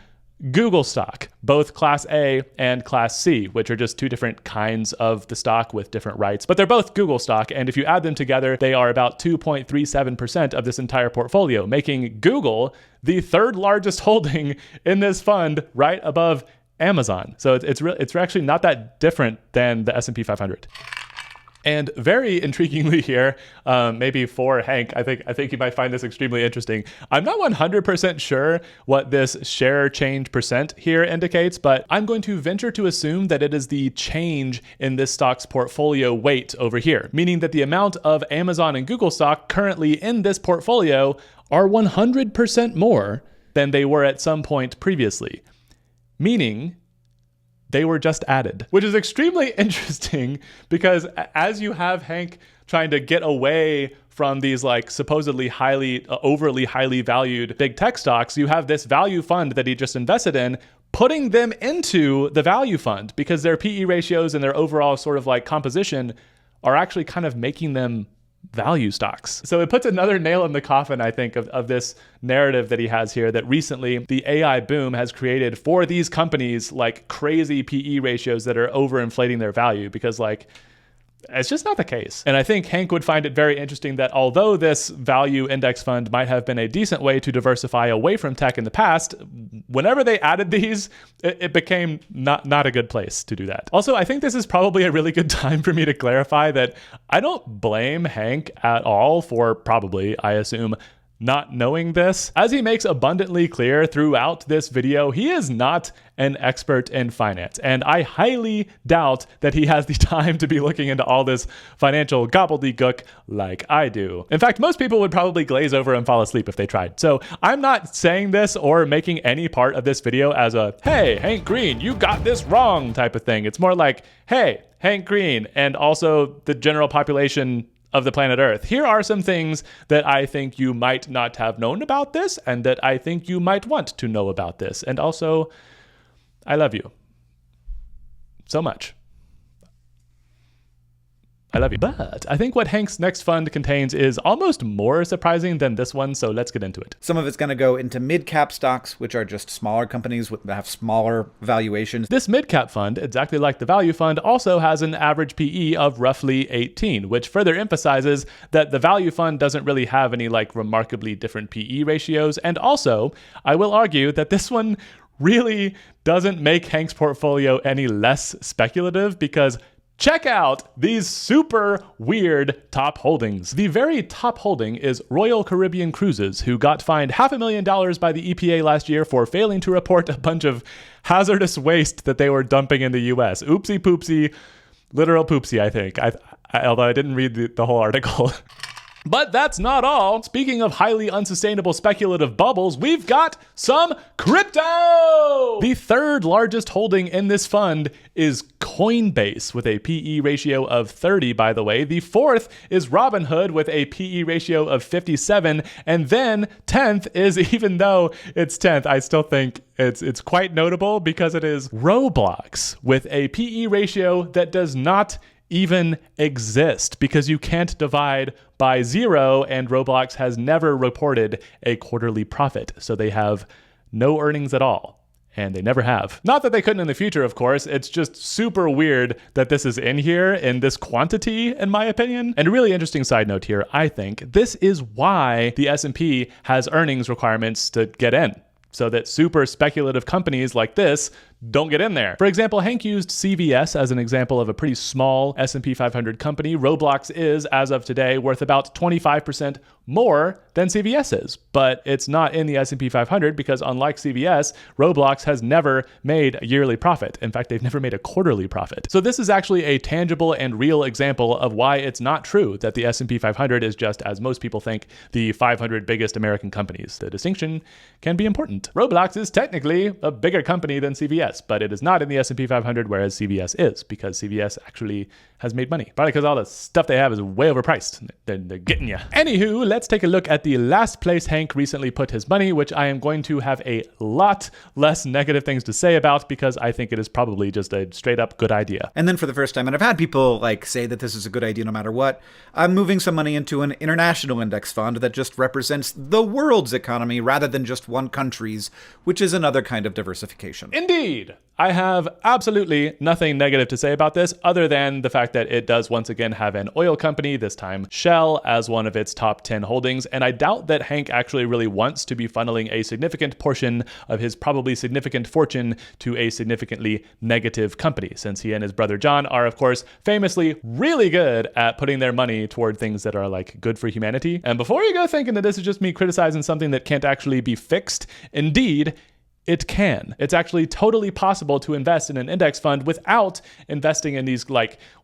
Google stock, both Class A and Class C, which are just two different kinds of the stock with different rights, but they're both Google stock. And if you add them together, they are about 2.37% of this entire portfolio, making Google the third largest holding in this fund, right above Amazon. So it's actually not that different than the S&P 500. And very intriguingly here, maybe for Hank, I think you might find this extremely interesting. I'm not 100% sure what this share change percent here indicates, but I'm going to venture to assume that it is the change in this stock's portfolio weight over here, meaning that the amount of Amazon and Google stock currently in this portfolio are 100% more than they were at some point previously, meaning they were just added, which is extremely interesting because as you have Hank trying to get away from these like supposedly overly highly valued big tech stocks, you have this value fund that he just invested in, putting them into the value fund because their PE ratios and their overall sort of like composition are actually kind of making them value stocks. So it puts another nail in the coffin, I think, of this narrative that he has here, that recently the AI boom has created for these companies like crazy PE ratios that are overinflating their value, because like it's just not the case. And I think Hank would find it very interesting that although this value index fund might have been a decent way to diversify away from tech in the past, whenever they added these, it became not a good place to do that. Also, I think this is probably a really good time for me to clarify that I don't blame Hank at all for probably, I assume, not knowing this. As he makes abundantly clear throughout this video, he is not an expert in finance, and I highly doubt that he has the time to be looking into all this financial gobbledygook like I do. In fact, most people would probably glaze over and fall asleep if they tried. So I'm not saying this or making any part of this video as a, hey, Hank Green, you got this wrong type of thing. It's more like, hey, Hank Green, and also the general population of the planet Earth. Here are some things that I think you might not have known about this, and that I think you might want to know about this. And also, I love you so much. I love you. But I think what Hank's next fund contains is almost more surprising than this one, so let's get into it. Some of it's going to go into mid-cap stocks, which are just smaller companies that have smaller valuations. This mid-cap fund, exactly like the value fund, also has an average PE of roughly 18, which further emphasizes that the value fund doesn't really have any like remarkably different PE ratios. And also, I will argue that this one really doesn't make Hank's portfolio any less speculative, because check out these super weird top holdings. The very top holding is Royal Caribbean Cruises, who got fined $500,000 by the EPA last year for failing to report a bunch of hazardous waste that they were dumping in the US. Oopsie poopsie, literal poopsie, I think. Although I didn't read the whole article. But that's not all. Speaking of highly unsustainable speculative bubbles, we've got some crypto! The third largest holding in this fund is Coinbase with a PE ratio of 30, by the way. The fourth is Robinhood with a PE ratio of 57. And then 10th is, even though it's 10th, I still think it's quite notable because it is Roblox with a PE ratio that does not even exist because you can't divide by 0, and Roblox has never reported a quarterly profit. So they have no earnings at all. And they never have. Not that they couldn't in the future, of course. It's just super weird that this is in here in this quantity, in my opinion. And a really interesting side note here, I think, this is why the S&P has earnings requirements to get in, so that super speculative companies like this don't get in there. For example, Hank used CVS as an example of a pretty small S&P 500 company. Roblox is, as of today, worth about 25% more than CVS is, but it's not in the S&P 500 because, unlike CVS, Roblox has never made a yearly profit. In fact, they've never made a quarterly profit. So this is actually a tangible and real example of why it's not true that the S&P 500 is just, as most people think, the 500 biggest American companies. The distinction can be important. Roblox is technically a bigger company than CVS, but it is not in the S&P 500, whereas CVS is, because CVS actually has made money. Probably because all the stuff they have is way overpriced. They're getting you. Anywho, let's take a look at the last place Hank recently put his money, which I am going to have a lot less negative things to say about because I think it is probably just a straight up good idea. And then for the first time, and I've had people say that this is a good idea no matter what, I'm moving some money into an international index fund that just represents the world's economy rather than just one country's, which is another kind of diversification. Indeed. I have absolutely nothing negative to say about this other than the fact that it does once again have an oil company, this time Shell, as one of its top 10 holdings. And I doubt that Hank actually really wants to be funneling a significant portion of his probably significant fortune to a significantly negative company, since he and his brother John are, of course, famously really good at putting their money toward things that are good for humanity. And before you go thinking that this is just me criticizing something that can't actually be fixed, indeed, it can. It's actually totally possible to invest in an index fund without investing in these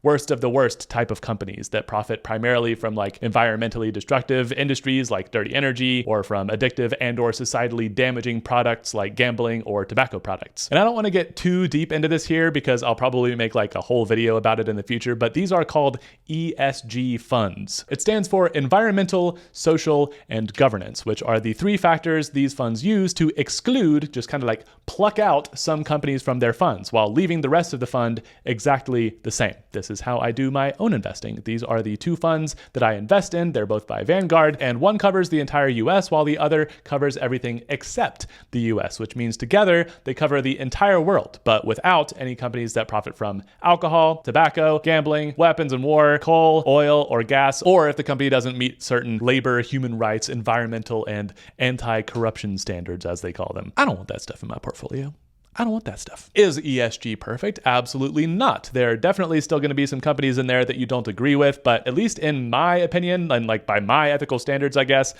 worst of the worst type of companies that profit primarily from environmentally destructive industries like dirty energy, or from addictive and or societally damaging products like gambling or tobacco products. And I don't want to get too deep into this here because I'll probably make a whole video about it in the future, but these are called ESG funds. It stands for environmental, social, and governance, which are the three factors these funds use to exclude, just kind of pluck out some companies from their funds while leaving the rest of the fund exactly the same. This is how I do my own investing. These are the two funds that I invest in. They're both by Vanguard, and one covers the entire US while the other covers everything except the US, which means together they cover the entire world, but without any companies that profit from alcohol, tobacco, gambling, weapons and war, coal, oil, or gas, or if the company doesn't meet certain labor, human rights, environmental, and anti-corruption standards, as they call them. I don't want that stuff in my portfolio. I don't want that stuff. Is ESG perfect? Absolutely not. There are definitely still going to be some companies in there that you don't agree with, but at least in my opinion, and by my ethical standards, I guess,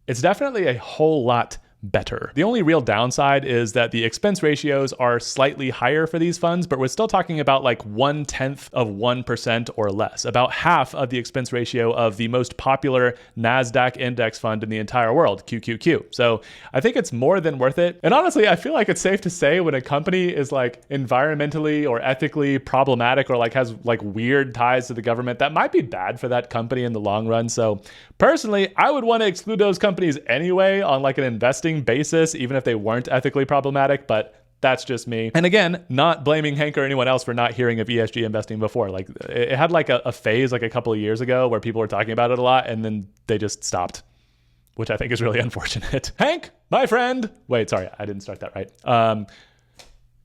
it's definitely a whole lot better. The only real downside is that the expense ratios are slightly higher for these funds, but we're still talking about 1/10 of 1% or less, about half of the expense ratio of the most popular NASDAQ index fund in the entire world, QQQ. So I think it's more than worth it. And honestly, I feel like it's safe to say when a company is environmentally or ethically problematic or has weird ties to the government, that might be bad for that company in the long run. So personally, I would want to exclude those companies anyway on an investing basis, even if they weren't ethically problematic, but that's just me. And again, not blaming Hank or anyone else for not hearing of ESG investing before. It had a phase a couple of years ago where people were talking about it a lot, and then they just stopped, which I think is really unfortunate. Hank, my friend. Wait, sorry, I didn't start that right.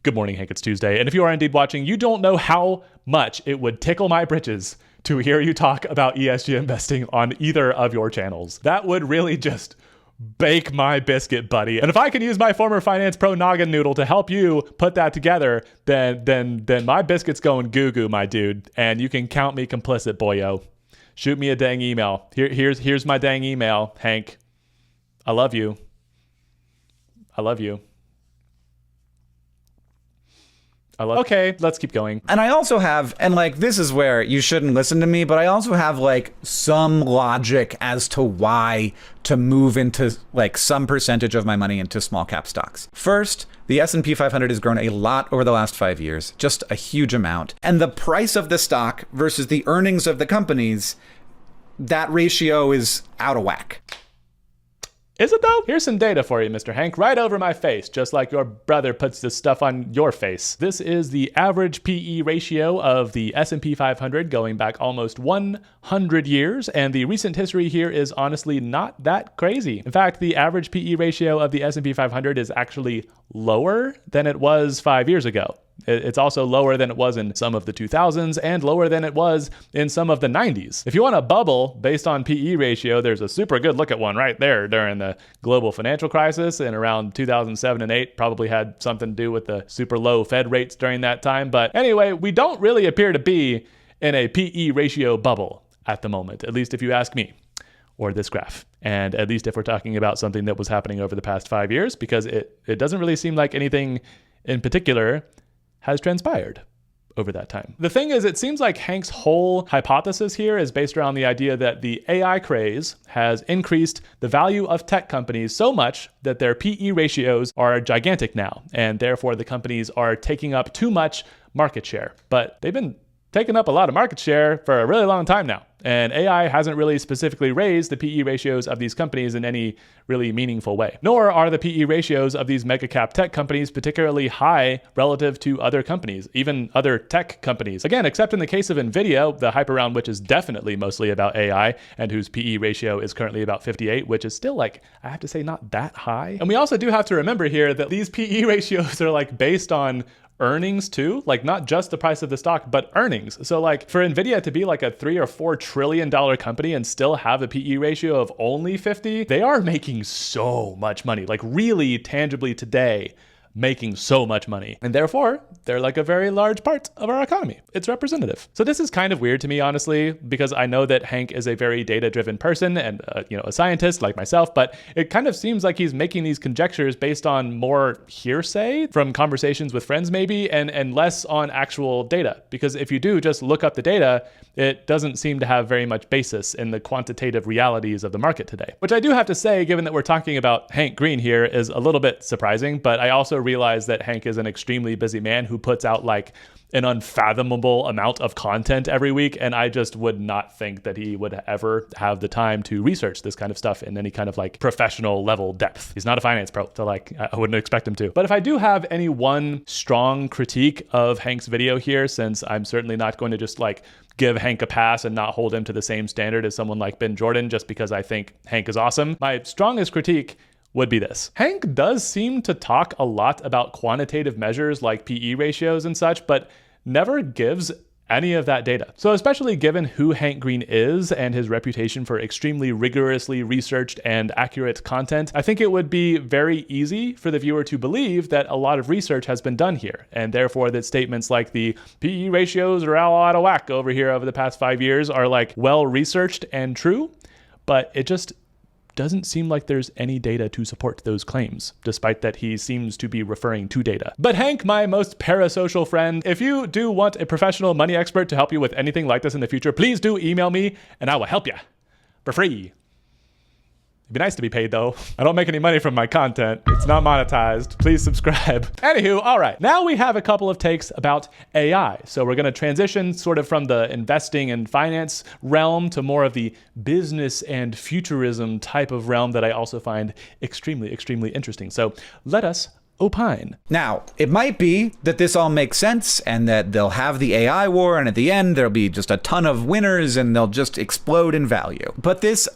Good morning, Hank. It's Tuesday. And if you are indeed watching, you don't know how much it would tickle my britches to hear you talk about ESG investing on either of your channels. That would really just bake my biscuit, buddy. And if I can use my former finance pro noggin noodle to help you put that together, then my biscuit's going goo-goo, my dude. And you can count me complicit, boyo. Shoot me a dang email. Here's my dang email, Hank. I love you. I love you. Okay, let's keep going. And I also have, and like, this is where you shouldn't listen to me, but I also have like some logic as to why to move into like some percentage of my money into small cap stocks. First, the S&P 500 has grown a lot over the last 5 years, just a huge amount. And the price of the stock versus the earnings of the companies, that ratio is out of whack. Is it though? Here's some data for you, Mr. Hank, right over my face, just like your brother puts this stuff on your face. This is the average PE ratio of the S&P 500 going back almost 100 years, and the recent history here is honestly not that crazy. In fact, the average PE ratio of the S&P 500 is actually lower than it was 5 years ago. It's also lower than it was in some of the 2000s and lower than it was in some of the 90s. If you want a bubble based on PE ratio, there's a super good look at one right there during the global financial crisis and around 2007 and 8. Probably had something to do with the super low Fed rates during that time. But anyway, we don't really appear to be in a PE ratio bubble at the moment, at least if you ask me or this graph. And at least if we're talking about something that was happening over the past 5 years, because it doesn't really seem like anything in particular has transpired over that time. The thing is, it seems like Hank's whole hypothesis here is based around the idea that the AI craze has increased the value of tech companies so much that their PE ratios are gigantic now, and therefore the companies are taking up too much market share. But they've been taking up a lot of market share for a really long time now. And AI hasn't really specifically raised the PE ratios of these companies in any really meaningful way. Nor are the PE ratios of these mega cap tech companies particularly high relative to other companies, even other tech companies. Again, except in the case of Nvidia, the hype around which is definitely mostly about AI and whose PE ratio is currently about 58, which is still like, I have to say, not that high. And we also do have to remember here that these PE ratios are like based on earnings too, like not just the price of the stock, but earnings. So like for Nvidia to be like a $3 or $4 trillion company and still have a PE ratio of only 50, they are making so much money, like really tangibly today, making so much money. And therefore, they're like a very large part of our economy. It's representative. So this is kind of weird to me, honestly, because I know that Hank is a very data-driven person and a scientist like myself, but it kind of seems like he's making these conjectures based on more hearsay from conversations with friends maybe, and less on actual data. Because if you do just look up the data, it doesn't seem to have very much basis in the quantitative realities of the market today. Which I do have to say, given that we're talking about Hank Green here, is a little bit surprising, but I also realize that Hank is an extremely busy man who puts out like an unfathomable amount of content every week, and I just would not think that he would ever have the time to research this kind of stuff in any kind of like professional level depth. He's not a finance pro, so like I wouldn't expect him to. But if I do have any one strong critique of Hank's video here, since I'm certainly not going to just like give Hank a pass and not hold him to the same standard as someone like Ben Jordan just because I think Hank is awesome, my strongest critique would be this. Hank does seem to talk a lot about quantitative measures like PE ratios and such, but never gives any of that data. So especially given who Hank Green is and his reputation for extremely rigorously researched and accurate content, I think it would be very easy for the viewer to believe that a lot of research has been done here, and therefore that statements like the PE ratios are all out of whack over here over the past 5 years are like well researched and true, but it just doesn't seem like there's any data to support those claims, despite that he seems to be referring to data. But Hank, my most parasocial friend, if you do want a professional money expert to help you with anything like this in the future, please do email me and I will help you for free. It'd be nice to be paid though. I don't make any money from my content. It's not monetized. Please subscribe. Anywho, all right. Now we have a couple of takes about AI. So we're going to transition sort of from the investing and finance realm to more of the business and futurism type of realm that I also find extremely, extremely interesting. So let us opine. Now, it might be that this all makes sense and that they'll have the AI war, and at the end there'll be just a ton of winners and they'll just explode in value. But this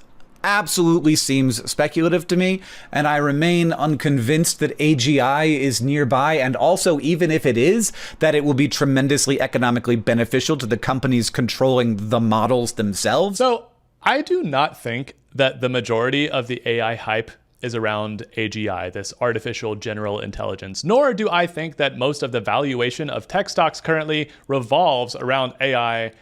absolutely seems speculative to me, and I remain unconvinced that AGI is nearby, and also, even if it is, that it will be tremendously economically beneficial to the companies controlling the models themselves. So I do not think that the majority of the AI hype is around AGI, this artificial general intelligence, nor do I think that most of the valuation of tech stocks currently revolves around AI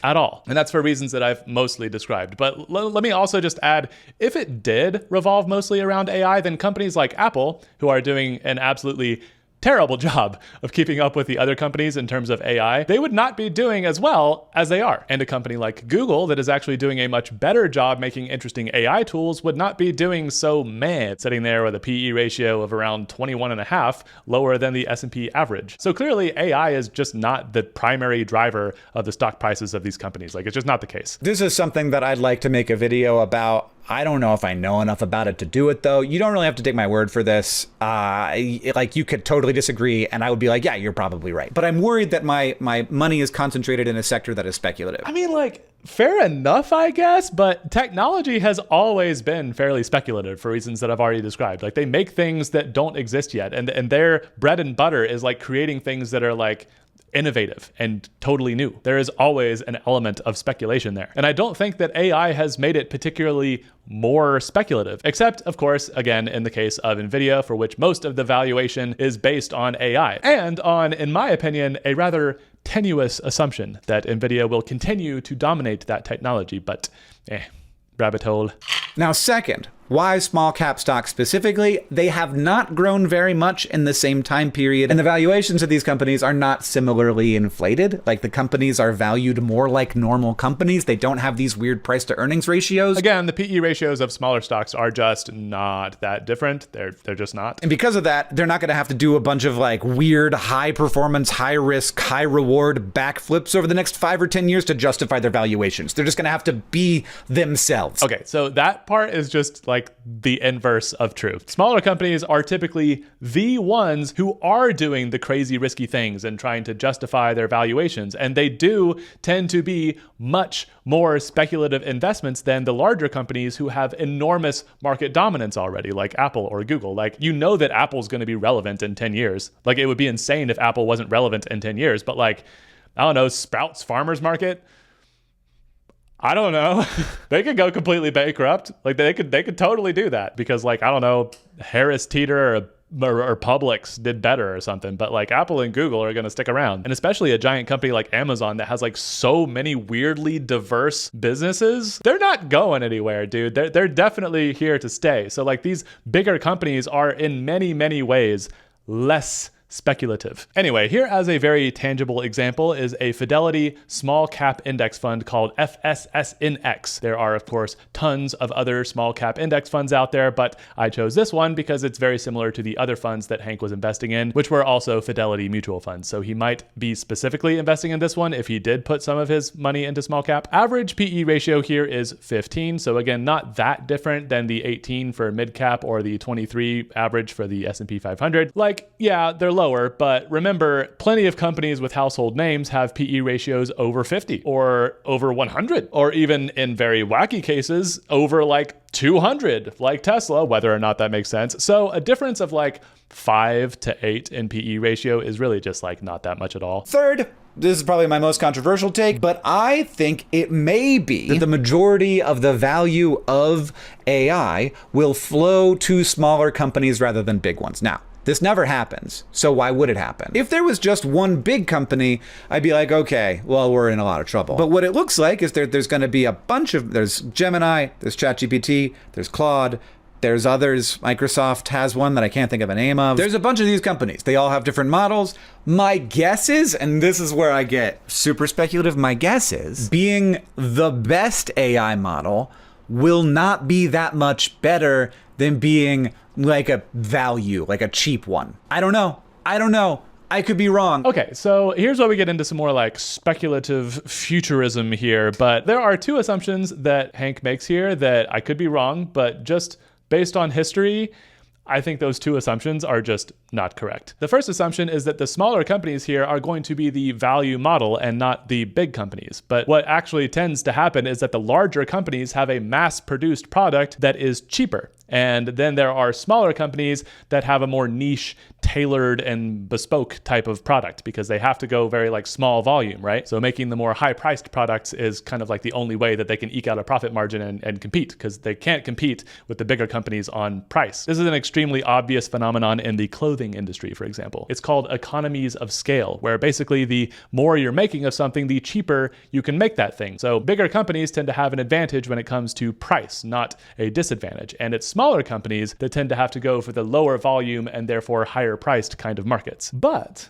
at all. And that's for reasons that I've mostly described. But let me also just add, if it did revolve mostly around AI, then companies like Apple, who are doing an absolutely terrible job of keeping up with the other companies in terms of AI, they would not be doing as well as they are. And a company like Google that is actually doing a much better job making interesting AI tools would not be doing so mad, sitting there with a PE ratio of around 21.5, lower than the S&P average. So clearly AI is just not the primary driver of the stock prices of these companies. Like, it's just not the case. This is something that I'd like to make a video about. I don't know if I know enough about it to do it, though. You don't really have to take my word for this. Like, you could totally disagree, and I would be like, yeah, you're probably right. But I'm worried that my money is concentrated in a sector that is speculative. I mean, like, fair enough, I guess, but technology has always been fairly speculative for reasons that I've already described. Like, they make things that don't exist yet, and their bread and butter is like creating things that are like innovative and totally new. There is always an element of speculation there. And I don't think that AI has made it particularly more speculative, except, of course, again, in the case of NVIDIA, for which most of the valuation is based on AI and on, in my opinion, a rather tenuous assumption that NVIDIA will continue to dominate that technology, but rabbit hole. Now, second, why small cap stocks specifically? They have not grown very much in the same time period, and the valuations of these companies are not similarly inflated. Like, the companies are valued more like normal companies. They don't have these weird price to earnings ratios. Again, the PE ratios of smaller stocks are just not that different. They're just not. And because of that, they're not going to have to do a bunch of like weird high performance, high risk, high reward backflips over the next 5 or 10 years to justify their valuations. They're just going to have to be themselves. Okay, so that part is just like the inverse of true. Smaller companies are typically the ones who are doing the crazy risky things and trying to justify their valuations. And they do tend to be much more speculative investments than the larger companies who have enormous market dominance already, like Apple or Google. Like, you know that Apple's going to be relevant in 10 years. Like, it would be insane if Apple wasn't relevant in 10 years. But like, I don't know, Sprouts Farmers Market, I don't know. They could go completely bankrupt. Like, they could totally do that because, like, I don't know, Harris Teeter or Publix did better or something. But like, Apple and Google are going to stick around, and especially a giant company like Amazon that has like so many weirdly diverse businesses. They're not going anywhere, dude. They're definitely here to stay. So like, these bigger companies are in many ways less speculative. Anyway, here as a very tangible example is a Fidelity small cap index fund called FSSNX. There are, of course, tons of other small cap index funds out there, but I chose this one because it's very similar to the other funds that Hank was investing in, which were also Fidelity mutual funds. So he might be specifically investing in this one if he did put some of his money into small cap. Average PE ratio here is 15. So again, not that different than the 18 for mid cap or the 23 average for the S&P 500. Like, yeah, they're lower, but remember, plenty of companies with household names have PE ratios over 50 or over 100, or even in very wacky cases, over like 200, like Tesla, whether or not that makes sense. So a difference of like 5 to 8 in PE ratio is really just like not that much at all. Third, this is probably my most controversial take, but I think it may be that the majority of the value of AI will flow to smaller companies rather than big ones. Now, this never happens, so why would it happen? If there was just one big company, I'd be like, okay, well, we're in a lot of trouble. But what it looks like is there's going to be a bunch of, there's Gemini, there's ChatGPT, there's Claude, there's others. Microsoft has one that I can't think of a name of. There's a bunch of these companies. They all have different models. My guess is, and this is where I get super speculative, my guess is being the best AI model will not be that much better than being like a value, like a cheap one. I don't know. I could be wrong. Okay, so here's where we get into some more like speculative futurism here, but there are two assumptions that Hank makes here that I could be wrong, but just based on history, I think those two assumptions are just not correct. The first assumption is that the smaller companies here are going to be the value model and not the big companies. But what actually tends to happen is that the larger companies have a mass-produced product that is cheaper. And then there are smaller companies that have a more niche, tailored and bespoke type of product because they have to go very like small volume, right? So making the more high-priced products is kind of like the only way that they can eke out a profit margin and compete, because they can't compete with the bigger companies on price. This is an extremely obvious phenomenon in the clothing industry, for example. It's called economies of scale, where basically the more you're making of something, the cheaper you can make that thing. So bigger companies tend to have an advantage when it comes to price, not a disadvantage. And it's smaller companies that tend to have to go for the lower volume and therefore higher priced kind of markets. But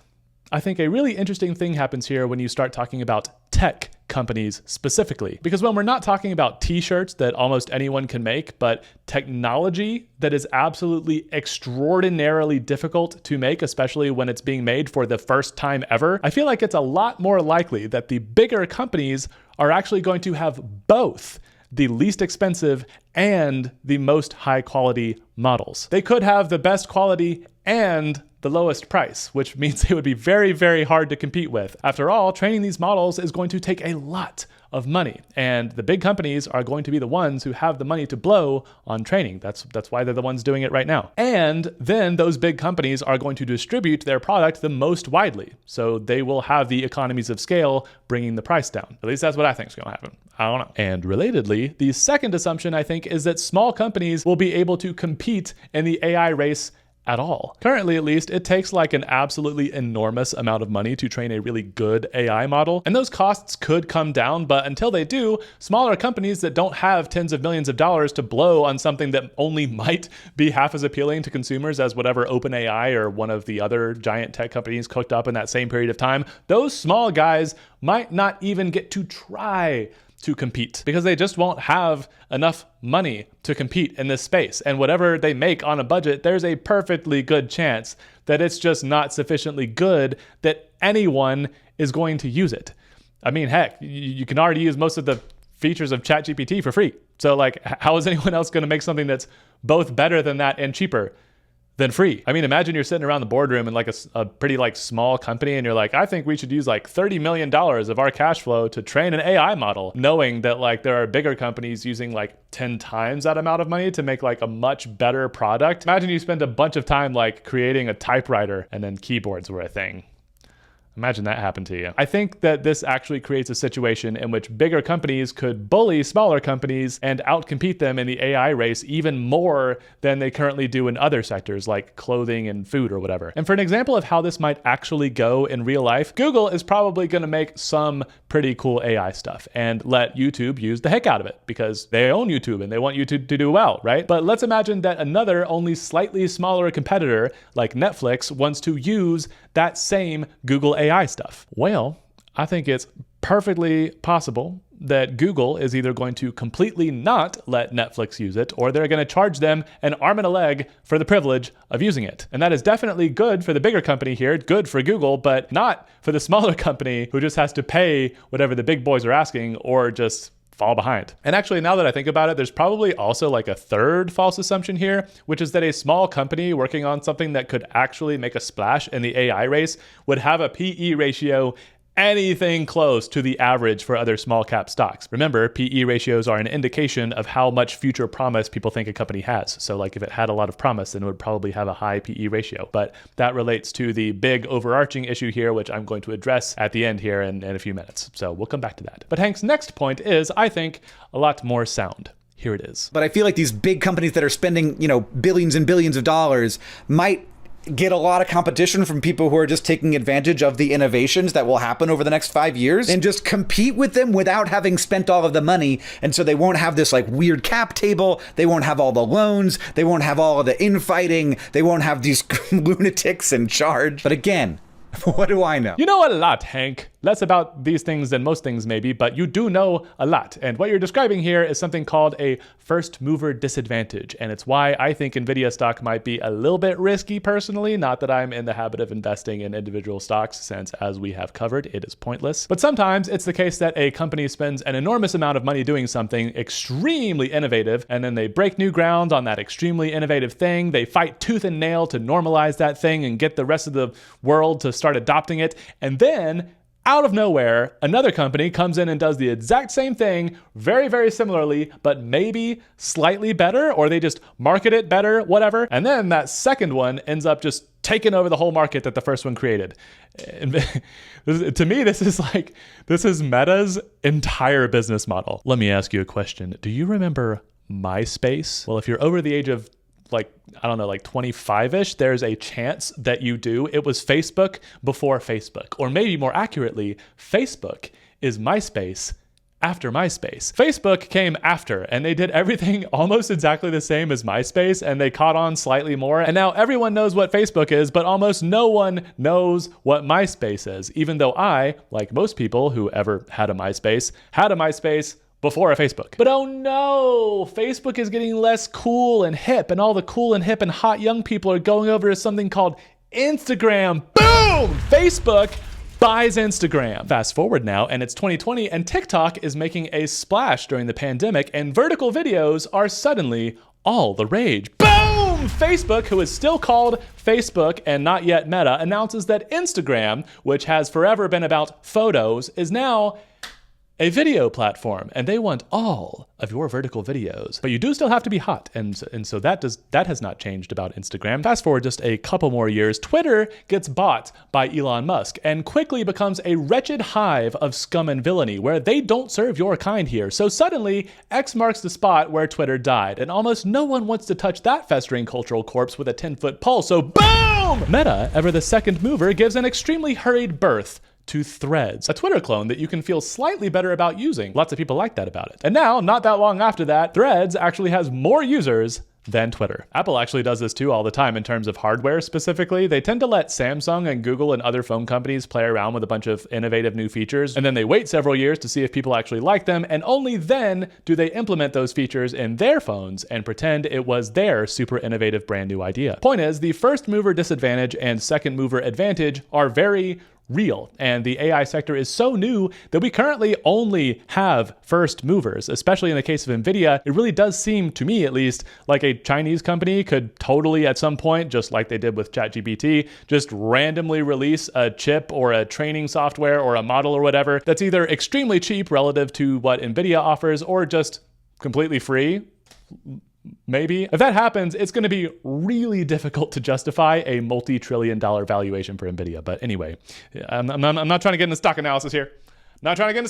I think a really interesting thing happens here when you start talking about tech companies specifically. Because when we're not talking about t-shirts that almost anyone can make, but technology that is absolutely extraordinarily difficult to make, especially when it's being made for the first time ever, I feel like it's a lot more likely that the bigger companies are actually going to have both the least expensive and the most high quality models. They could have the best quality and the lowest price, which means it would be very, very hard to compete with. After all, training these models is going to take a lot of money, and the big companies are going to be the ones who have the money to blow on training. That's why they're the ones doing it right now. And then those big companies are going to distribute their product the most widely, so they will have the economies of scale bringing the price down. At least that's what I think is going to happen. I don't know. And relatedly, the second assumption I think is that small companies will be able to compete in the AI race at all. Currently, at least, it takes like an absolutely enormous amount of money to train a really good AI model. And those costs could come down, but until they do, smaller companies that don't have tens of millions of dollars to blow on something that only might be half as appealing to consumers as whatever OpenAI or one of the other giant tech companies cooked up in that same period of time, those small guys might not even get to try to compete because they just won't have enough money to compete in this space. And whatever they make on a budget, there's a perfectly good chance that it's just not sufficiently good that anyone is going to use it. I mean, heck, you can already use most of the features of ChatGPT for free. So like, how is anyone else going to make something that's both better than that and cheaper than free? I mean, imagine you're sitting around the boardroom in like a pretty like small company and you're like, I think we should use like $30 million of our cash flow to train an AI model, knowing that like there are bigger companies using like 10 times that amount of money to make like a much better product. Imagine you spend a bunch of time like creating a typewriter and then keyboards were a thing. Imagine that happened to you. I think that this actually creates a situation in which bigger companies could bully smaller companies and outcompete them in the AI race even more than they currently do in other sectors like clothing and food or whatever. And for an example of how this might actually go in real life, Google is probably going to make some pretty cool AI stuff and let YouTube use the heck out of it because they own YouTube and they want YouTube to do well, right? But let's imagine that another only slightly smaller competitor like Netflix wants to use that same Google AI stuff. Well, I think it's perfectly possible that Google is either going to completely not let Netflix use it, or they're going to charge them an arm and a leg for the privilege of using it. And that is definitely good for the bigger company here, good for Google, but not for the smaller company who just has to pay whatever the big boys are asking or just fall behind. And actually, now that I think about it, there's probably also like a third false assumption here, which is that a small company working on something that could actually make a splash in the AI race would have a PE ratio anything close to the average for other small cap stocks. Remember, PE ratios are an indication of how much future promise people think a company has. So like if it had a lot of promise, then it would probably have a high PE ratio. But that relates to the big overarching issue here, which I'm going to address at the end here in a few minutes. So we'll come back to that. But Hank's next point is, I think, a lot more sound. Here it is. But I feel like these big companies that are spending, billions and billions of dollars might get a lot of competition from people who are just taking advantage of the innovations that will happen over the next 5 years and just compete with them without having spent all of the money. And so they won't have this like weird cap table. They won't have all the loans. They won't have all of the infighting. They won't have these lunatics in charge. But again, what do I know? You know a lot, Hank. Less about these things than most things maybe, but you do know a lot. And what you're describing here is something called a first mover disadvantage. And it's why I think Nvidia stock might be a little bit risky personally. Not that I'm in the habit of investing in individual stocks, since as we have covered, it is pointless. But sometimes it's the case that a company spends an enormous amount of money doing something extremely innovative, and then they break new ground on that extremely innovative thing. They fight tooth and nail to normalize that thing and get the rest of the world to start adopting it. And then out of nowhere, another company comes in and does the exact same thing very, very similarly, but maybe slightly better, or they just market it better, whatever. And then that second one ends up just taking over the whole market that the first one created. And to me, this is Meta's entire business model. Let me ask you a question. Do you remember MySpace? Well, if you're over the age of 25-ish, there's a chance that you do. It was Facebook before Facebook, or maybe more accurately, Facebook is MySpace after MySpace. Facebook came after, and they did everything almost exactly the same as MySpace, and they caught on slightly more. And now everyone knows what Facebook is, but almost no one knows what MySpace is, even though I, like most people who ever had a MySpace before a Facebook. But oh no, Facebook is getting less cool and hip, and all the cool and hip and hot young people are going over to something called Instagram. Boom! Facebook buys Instagram. Fast forward now, and it's 2020, and TikTok is making a splash during the pandemic, and vertical videos are suddenly all the rage. Boom! Facebook, who is still called Facebook and not yet Meta, announces that Instagram, which has forever been about photos, is now a video platform, and they want all of your vertical videos. But you do still have to be hot, and so that has not changed about Instagram. Fast forward just a couple more years, Twitter gets bought by Elon Musk and quickly becomes a wretched hive of scum and villainy where they don't serve your kind here. So suddenly, X marks the spot where Twitter died, and almost no one wants to touch that festering cultural corpse with a 10-foot pole, so boom! Meta, ever the second mover, gives an extremely hurried birth to Threads, a Twitter clone that you can feel slightly better about using. Lots of people like that about it. And now, not that long after that, Threads actually has more users than Twitter. Apple actually does this too all the time in terms of hardware specifically. They tend to let Samsung and Google and other phone companies play around with a bunch of innovative new features, and then they wait several years to see if people actually like them, and only then do they implement those features in their phones and pretend it was their super innovative brand new idea. Point is, the first mover disadvantage and second mover advantage are very real, and the AI sector is so new that we currently only have first movers, especially in the case of NVIDIA. It really does seem, to me at least, like a Chinese company could totally at some point, just like they did with ChatGPT, just randomly release a chip or a training software or a model or whatever that's either extremely cheap relative to what NVIDIA offers or just completely free. Maybe. If that happens, it's going to be really difficult to justify a multi-trillion-dollar valuation for NVIDIA. But anyway, I'm not trying to get into stock analysis here. Not trying to do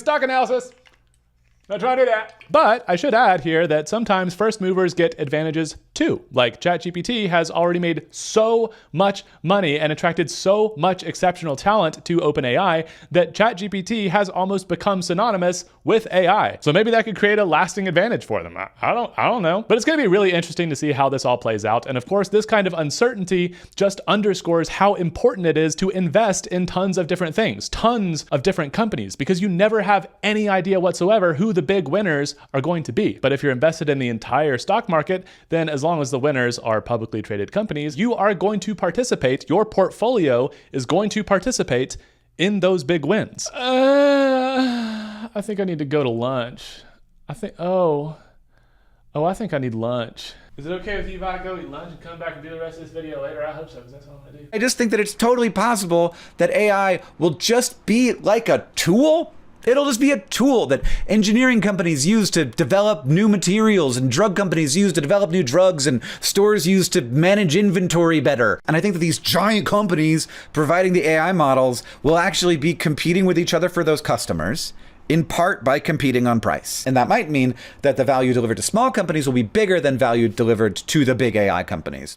that. But I should add here that sometimes first movers get advantages too. Like ChatGPT has already made so much money and attracted so much exceptional talent to OpenAI that ChatGPT has almost become synonymous with AI. So maybe that could create a lasting advantage for them. I don't know. But it's going to be really interesting to see how this all plays out. And of course, this kind of uncertainty just underscores how important it is to invest in tons of different things, tons of different companies, because you never have any idea whatsoever who the big winners are going to be. But if you're invested in the entire stock market, then as long as the winners are publicly traded companies, you are going to participate, your portfolio is going to participate in those big wins. I think I need to go to lunch. I think I need lunch. Is it okay with you if I go eat lunch and come back and do the rest of this video later? I hope so, because that's all I do. I just think that it's totally possible that AI will just be like a tool. It'll just be a tool that engineering companies use to develop new materials and drug companies use to develop new drugs and stores use to manage inventory better. And I think that these giant companies providing the AI models will actually be competing with each other for those customers, in part by competing on price. And that might mean that the value delivered to small companies will be bigger than value delivered to the big AI companies.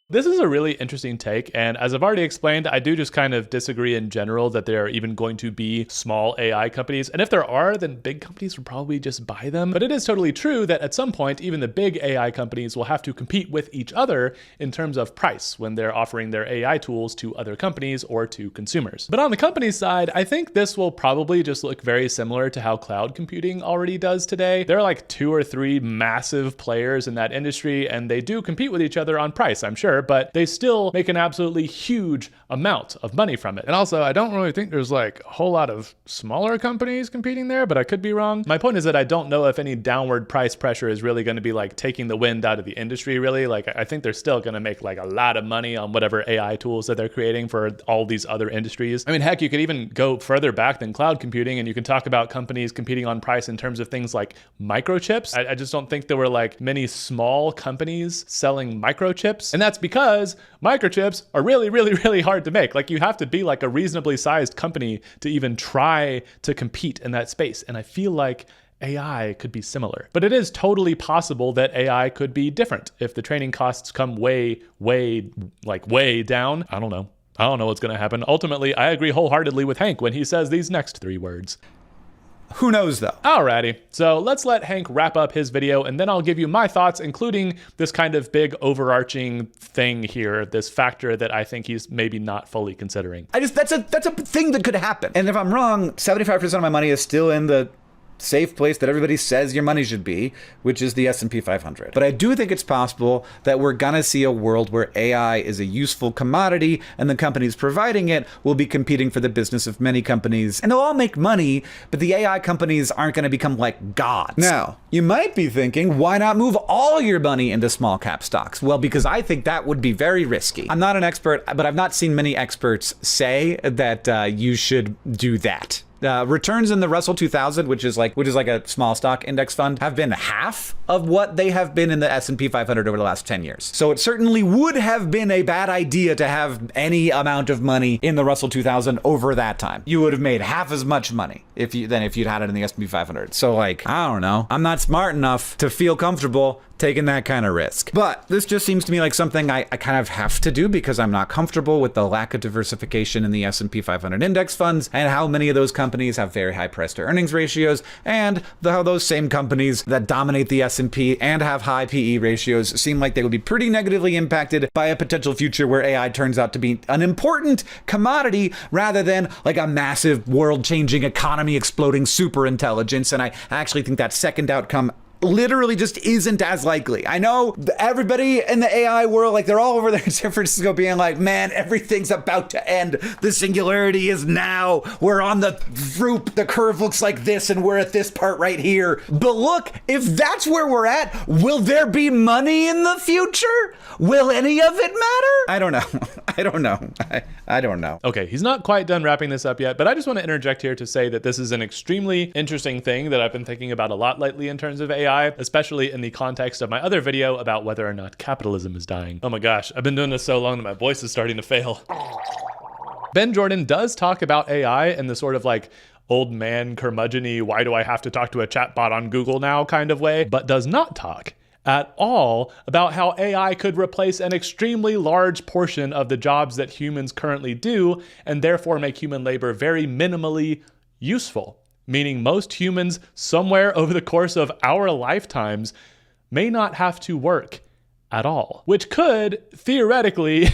This is a really interesting take, and as I've already explained, I do just kind of disagree in general that there are even going to be small AI companies, and if there are, then big companies will probably just buy them. But it is totally true that at some point, even the big AI companies will have to compete with each other in terms of price when they're offering their AI tools to other companies or to consumers. But on the company side, I think this will probably just look very similar to how cloud computing already does today. There are like 2 or 3 massive players in that industry, and they do compete with each other on price, I'm sure, but they still make an absolutely huge amount of money from it. And also, I don't really think there's like a whole lot of smaller companies competing there, but I could be wrong. My point is that I don't know if any downward price pressure is really going to be like taking the wind out of the industry, really. Like, I think they're still going to make like a lot of money on whatever AI tools that they're creating for all these other industries. I mean, heck, you could even go further back than cloud computing, and you can talk about companies competing on price in terms of things like microchips. I just don't think there were like many small companies selling microchips. And that's because microchips are really, really, really hard to make. Like, you have to be like a reasonably sized company to even try to compete in that space. And I feel like AI could be similar. But it is totally possible that AI could be different if the training costs come way down. I don't know what's going to happen. Ultimately, I agree wholeheartedly with Hank when he says these next 3 words. Who knows though? Alrighty, so let's let Hank wrap up his video and then I'll give you my thoughts, including this kind of big overarching thing here, this factor that I think he's maybe not fully considering. That's a thing that could happen. And if I'm wrong, 75% of my money is still in the safe place that everybody says your money should be, which is the S&P 500. But I do think it's possible that we're gonna see a world where AI is a useful commodity and the companies providing it will be competing for the business of many companies, and they'll all make money, but the AI companies aren't gonna become like gods. Now, you might be thinking, why not move all your money into small cap stocks? Well, because I think that would be very risky. I'm not an expert, but I've not seen many experts say that you should do that. Returns in the Russell 2000, which is like a small stock index fund, have been half of what they have been in the S&P 500 over the last 10 years. So it certainly would have been a bad idea to have any amount of money in the Russell 2000 over that time. You would have made half as much money if you'd had it in the S&P 500. So like, I don't know. I'm not smart enough to feel comfortable taking that kind of risk. But this just seems to me like something I kind of have to do because I'm not comfortable with the lack of diversification in the S&P 500 index funds and how many of those companies have very high price to earnings ratios, and how those same companies that dominate the S&P and have high PE ratios seem like they would be pretty negatively impacted by a potential future where AI turns out to be an important commodity rather than like a massive world-changing economy exploding super intelligence. And I actually think that second outcome literally just isn't as likely. I know everybody in the AI world, like they're all over there in San Francisco being like, man, everything's about to end. The singularity is now. We're on the group. The curve looks like this and we're at this part right here. But look, if that's where we're at, will there be money in the future? Will any of it matter? I don't know. I don't know. Okay, he's not quite done wrapping this up yet, but I just want to interject here to say that this is an extremely interesting thing that I've been thinking about a lot lately in terms of AI, especially in the context of my other video about whether or not capitalism is dying. Oh my gosh, I've been doing this so long that my voice is starting to fail. Ben Jordan does talk about AI in the sort of like old man curmudgeon-y, why do I have to talk to a chatbot on Google now kind of way, but does not talk at all about how AI could replace an extremely large portion of the jobs that humans currently do and therefore make human labor very minimally useful. Meaning most humans somewhere over the course of our lifetimes may not have to work at all, which could theoretically,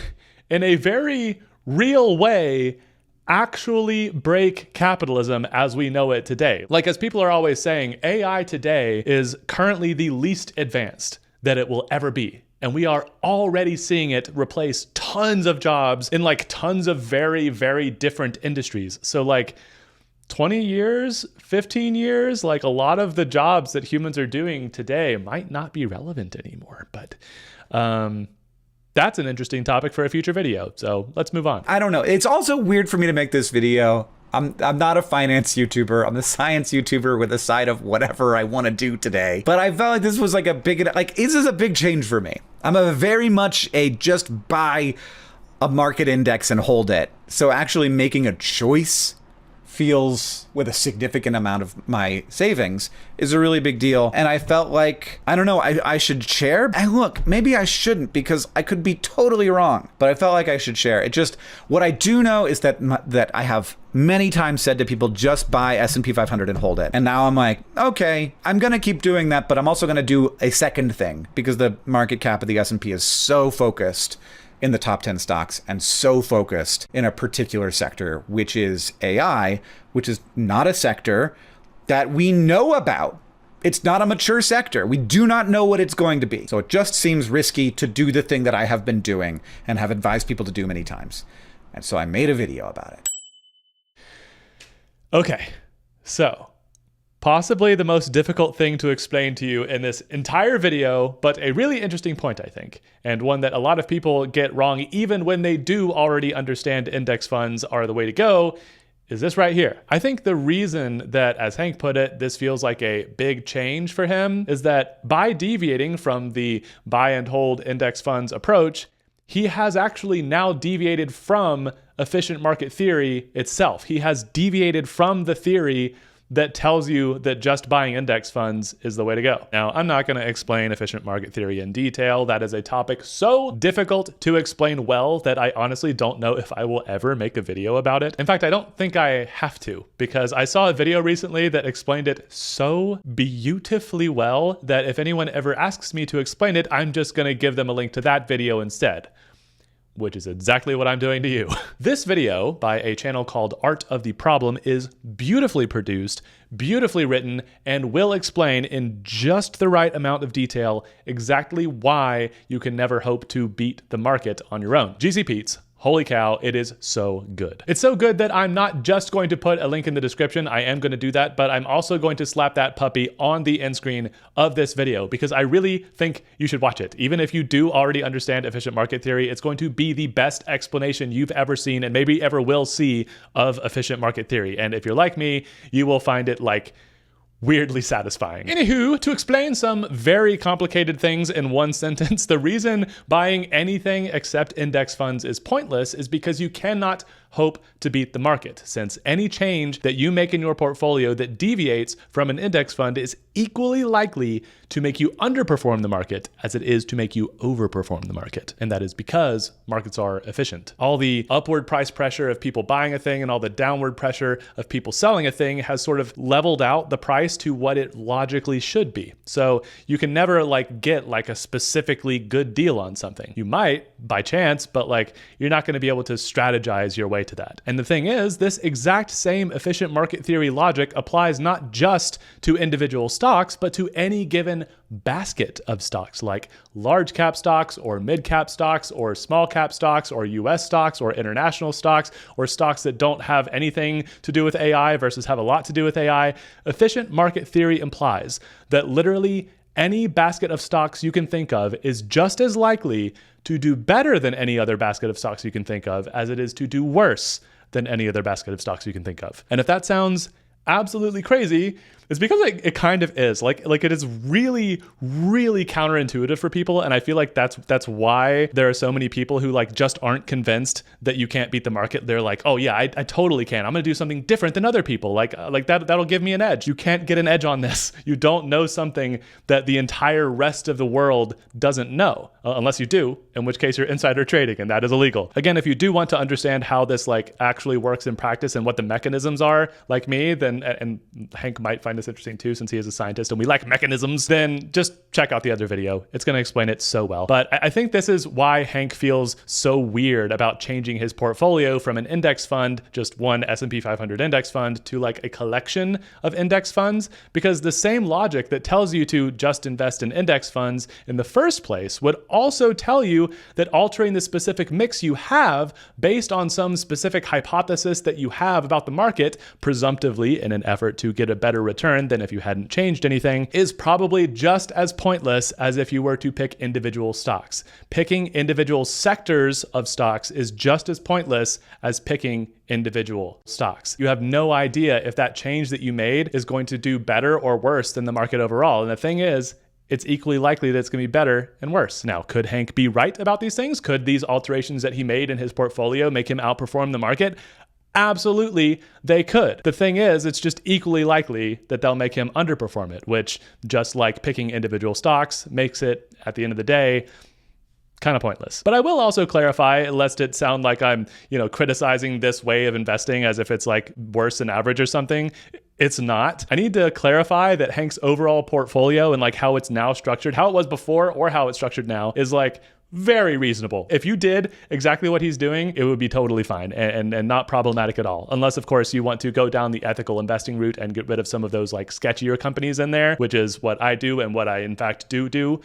in a very real way, actually break capitalism as we know it today. Like, as people are always saying, AI today is currently the least advanced that it will ever be. And we are already seeing it replace tons of jobs in like tons of very, very different industries. So like 20 years, 15 years, like a lot of the jobs that humans are doing today might not be relevant anymore. But that's an interesting topic for a future video. So let's move on. I don't know. It's also weird for me to make this video. I'm not a finance YouTuber. I'm a science YouTuber with a side of whatever I want to do today. But I felt like this was like this is a big change for me. I'm a very much a just buy a market index and hold it. So actually making a choice feels with a significant amount of my savings is a really big deal. And I felt like, I don't know, I should share. And look, maybe I shouldn't because I could be totally wrong, but I felt like I should share. It just, what I do know is that I have many times said to people, just buy S&P 500 and hold it. And now I'm like, okay, I'm going to keep doing that, but I'm also going to do a second thing because the market cap of the S&P is so focused in the top 10 stocks and so focused in a particular sector, which is AI, which is not a sector that we know about. It's not a mature sector. We do not know what it's going to be. So it just seems risky to do the thing that I have been doing and have advised people to do many times. And so I made a video about it. Okay, so possibly the most difficult thing to explain to you in this entire video, but a really interesting point, I think, and one that a lot of people get wrong even when they do already understand index funds are the way to go, is this right here. I think the reason that, as Hank put it, this feels like a big change for him is that by deviating from the buy and hold index funds approach, he has actually now deviated from efficient market theory itself. He has deviated from the theory that tells you that just buying index funds is the way to go. Now, I'm not going to explain efficient market theory in detail. That is a topic so difficult to explain well that I honestly don't know if I will ever make a video about it. In fact, I don't think I have to, because I saw a video recently that explained it so beautifully well that if anyone ever asks me to explain it, I'm just going to give them a link to that video instead, which is exactly what I'm doing to you. This video by a channel called Art of the Problem is beautifully produced, beautifully written, and will explain in just the right amount of detail exactly why you can never hope to beat the market on your own. GC Pete's. Holy cow, it is so good. It's so good that I'm not just going to put a link in the description. I am going to do that, but I'm also going to slap that puppy on the end screen of this video because I really think you should watch it. Even if you do already understand efficient market theory, it's going to be the best explanation you've ever seen and maybe ever will see of efficient market theory. And if you're like me, you will find it like weirdly satisfying. Anywho, to explain some very complicated things in one sentence, the reason buying anything except index funds is pointless is because you cannot hope to beat the market, since any change that you make in your portfolio that deviates from an index fund is equally likely to make you underperform the market as it is to make you overperform the market. And that is because markets are efficient. All the upward price pressure of people buying a thing and all the downward pressure of people selling a thing has sort of leveled out the price to what it logically should be. So you can never get a specifically good deal on something. You might by chance, but you're not going to be able to strategize your way to that. And the thing is, this exact same efficient market theory logic applies not just to individual stocks, but to any given basket of stocks, like large cap stocks or mid cap stocks or small cap stocks or US stocks or international stocks or stocks that don't have anything to do with AI versus have a lot to do with AI. Efficient market theory implies that literally any basket of stocks you can think of is just as likely to do better than any other basket of stocks you can think of as it is to do worse than any other basket of stocks you can think of. And if that sounds absolutely crazy, it's because it kind of is. It is really, really counterintuitive for people, and I feel like that's why there are so many people who just aren't convinced that you can't beat the market. They're like, oh yeah, I totally can. I'm gonna do something different than other people. That'll give me an edge. You can't get an edge on this. You don't know something that the entire rest of the world doesn't know, unless you do, in which case you're insider trading, and that is illegal. Again, if you do want to understand how this actually works in practice and what the mechanisms are, like me, then and Hank might find this interesting too, since he is a scientist and we like mechanisms, then just check out the other video. It's going to explain it so well. But I think this is why Hank feels so weird about changing his portfolio from an index fund, just one S&P 500 index fund, to a collection of index funds, because the same logic that tells you to just invest in index funds in the first place would also tell you that altering the specific mix you have based on some specific hypothesis that you have about the market, presumptively in an effort to get a better return than if you hadn't changed anything, is probably just as pointless as if you were to pick individual stocks. Picking individual sectors of stocks is just as pointless as picking individual stocks. You have no idea if that change that you made is going to do better or worse than the market overall. And the thing is, it's equally likely that it's going to be better and worse. Now, could Hank be right about these things? Could these alterations that he made in his portfolio make him outperform the market? Absolutely, they could. The thing is, it's just equally likely that they'll make him underperform it, which, just like picking individual stocks, makes it, at the end of the day, kind of pointless. But I will also clarify, lest it sound like I'm, criticizing this way of investing as if it's worse than average or something. It's not. I need to clarify that Hank's overall portfolio and how it's now structured, how it was before or how it's structured now, is very reasonable. If you did exactly what he's doing, it would be totally fine and not problematic at all. Unless, of course, you want to go down the ethical investing route and get rid of some of those sketchier companies in there, which is what I do and what I in fact do.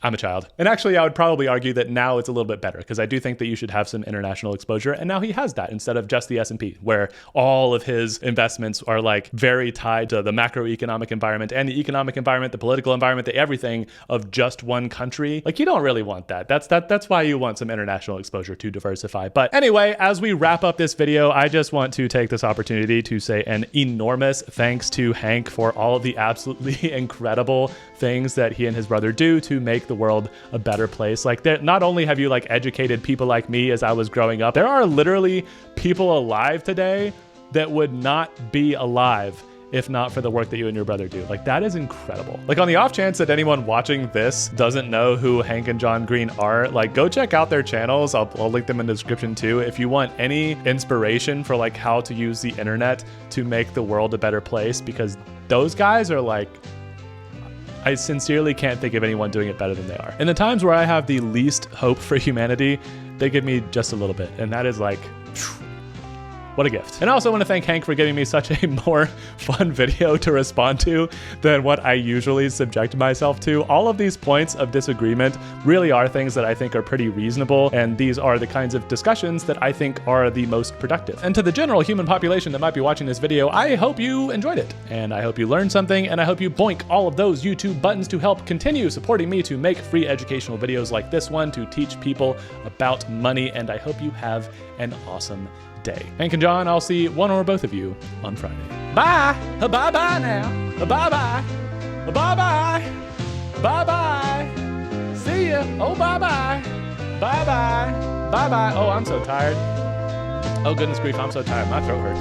I'm a child. And actually, I would probably argue that now it's a little bit better, because I do think that you should have some international exposure. And now he has that instead of just the S&P, where all of his investments are very tied to the macroeconomic environment and the economic environment, the political environment, the everything of just one country. You don't really want that. That's why you want some international exposure to diversify. But anyway, as we wrap up this video, I just want to take this opportunity to say an enormous thanks to Hank for all of the absolutely incredible things that he and his brother do to make the world a better place. Not only have you educated people like me as I was growing up, there are literally people alive today that would not be alive if not for the work that you and your brother do. Like, that is incredible. Like, on the off chance that anyone watching this doesn't know who Hank and John Green are, like, go check out their channels. I'll link them in the description too. If you want any inspiration for like how to use the internet to make the world a better place, because those guys are like, I sincerely can't think of anyone doing it better than they are. In the times where I have the least hope for humanity, they give me just a little bit. And that is like, what a gift. And I also want to thank Hank for giving me such a more fun video to respond to than what I usually subject myself to. All of these points of disagreement really are things that I think are pretty reasonable, and these are the kinds of discussions that I think are the most productive. And to the general human population that might be watching this video, I hope you enjoyed it, and I hope you learned something, and I hope you boink all of those YouTube buttons to help continue supporting me to make free educational videos like this one to teach people about money, and I hope you have an awesome day. Hank and John, I'll see one or both of you on Friday. Bye! Bye-bye now! Bye-bye! Bye-bye! Bye-bye! See ya! Oh, bye-bye! Bye-bye! Bye-bye! Oh, I'm so tired. Oh, goodness grief, I'm so tired. My throat hurts.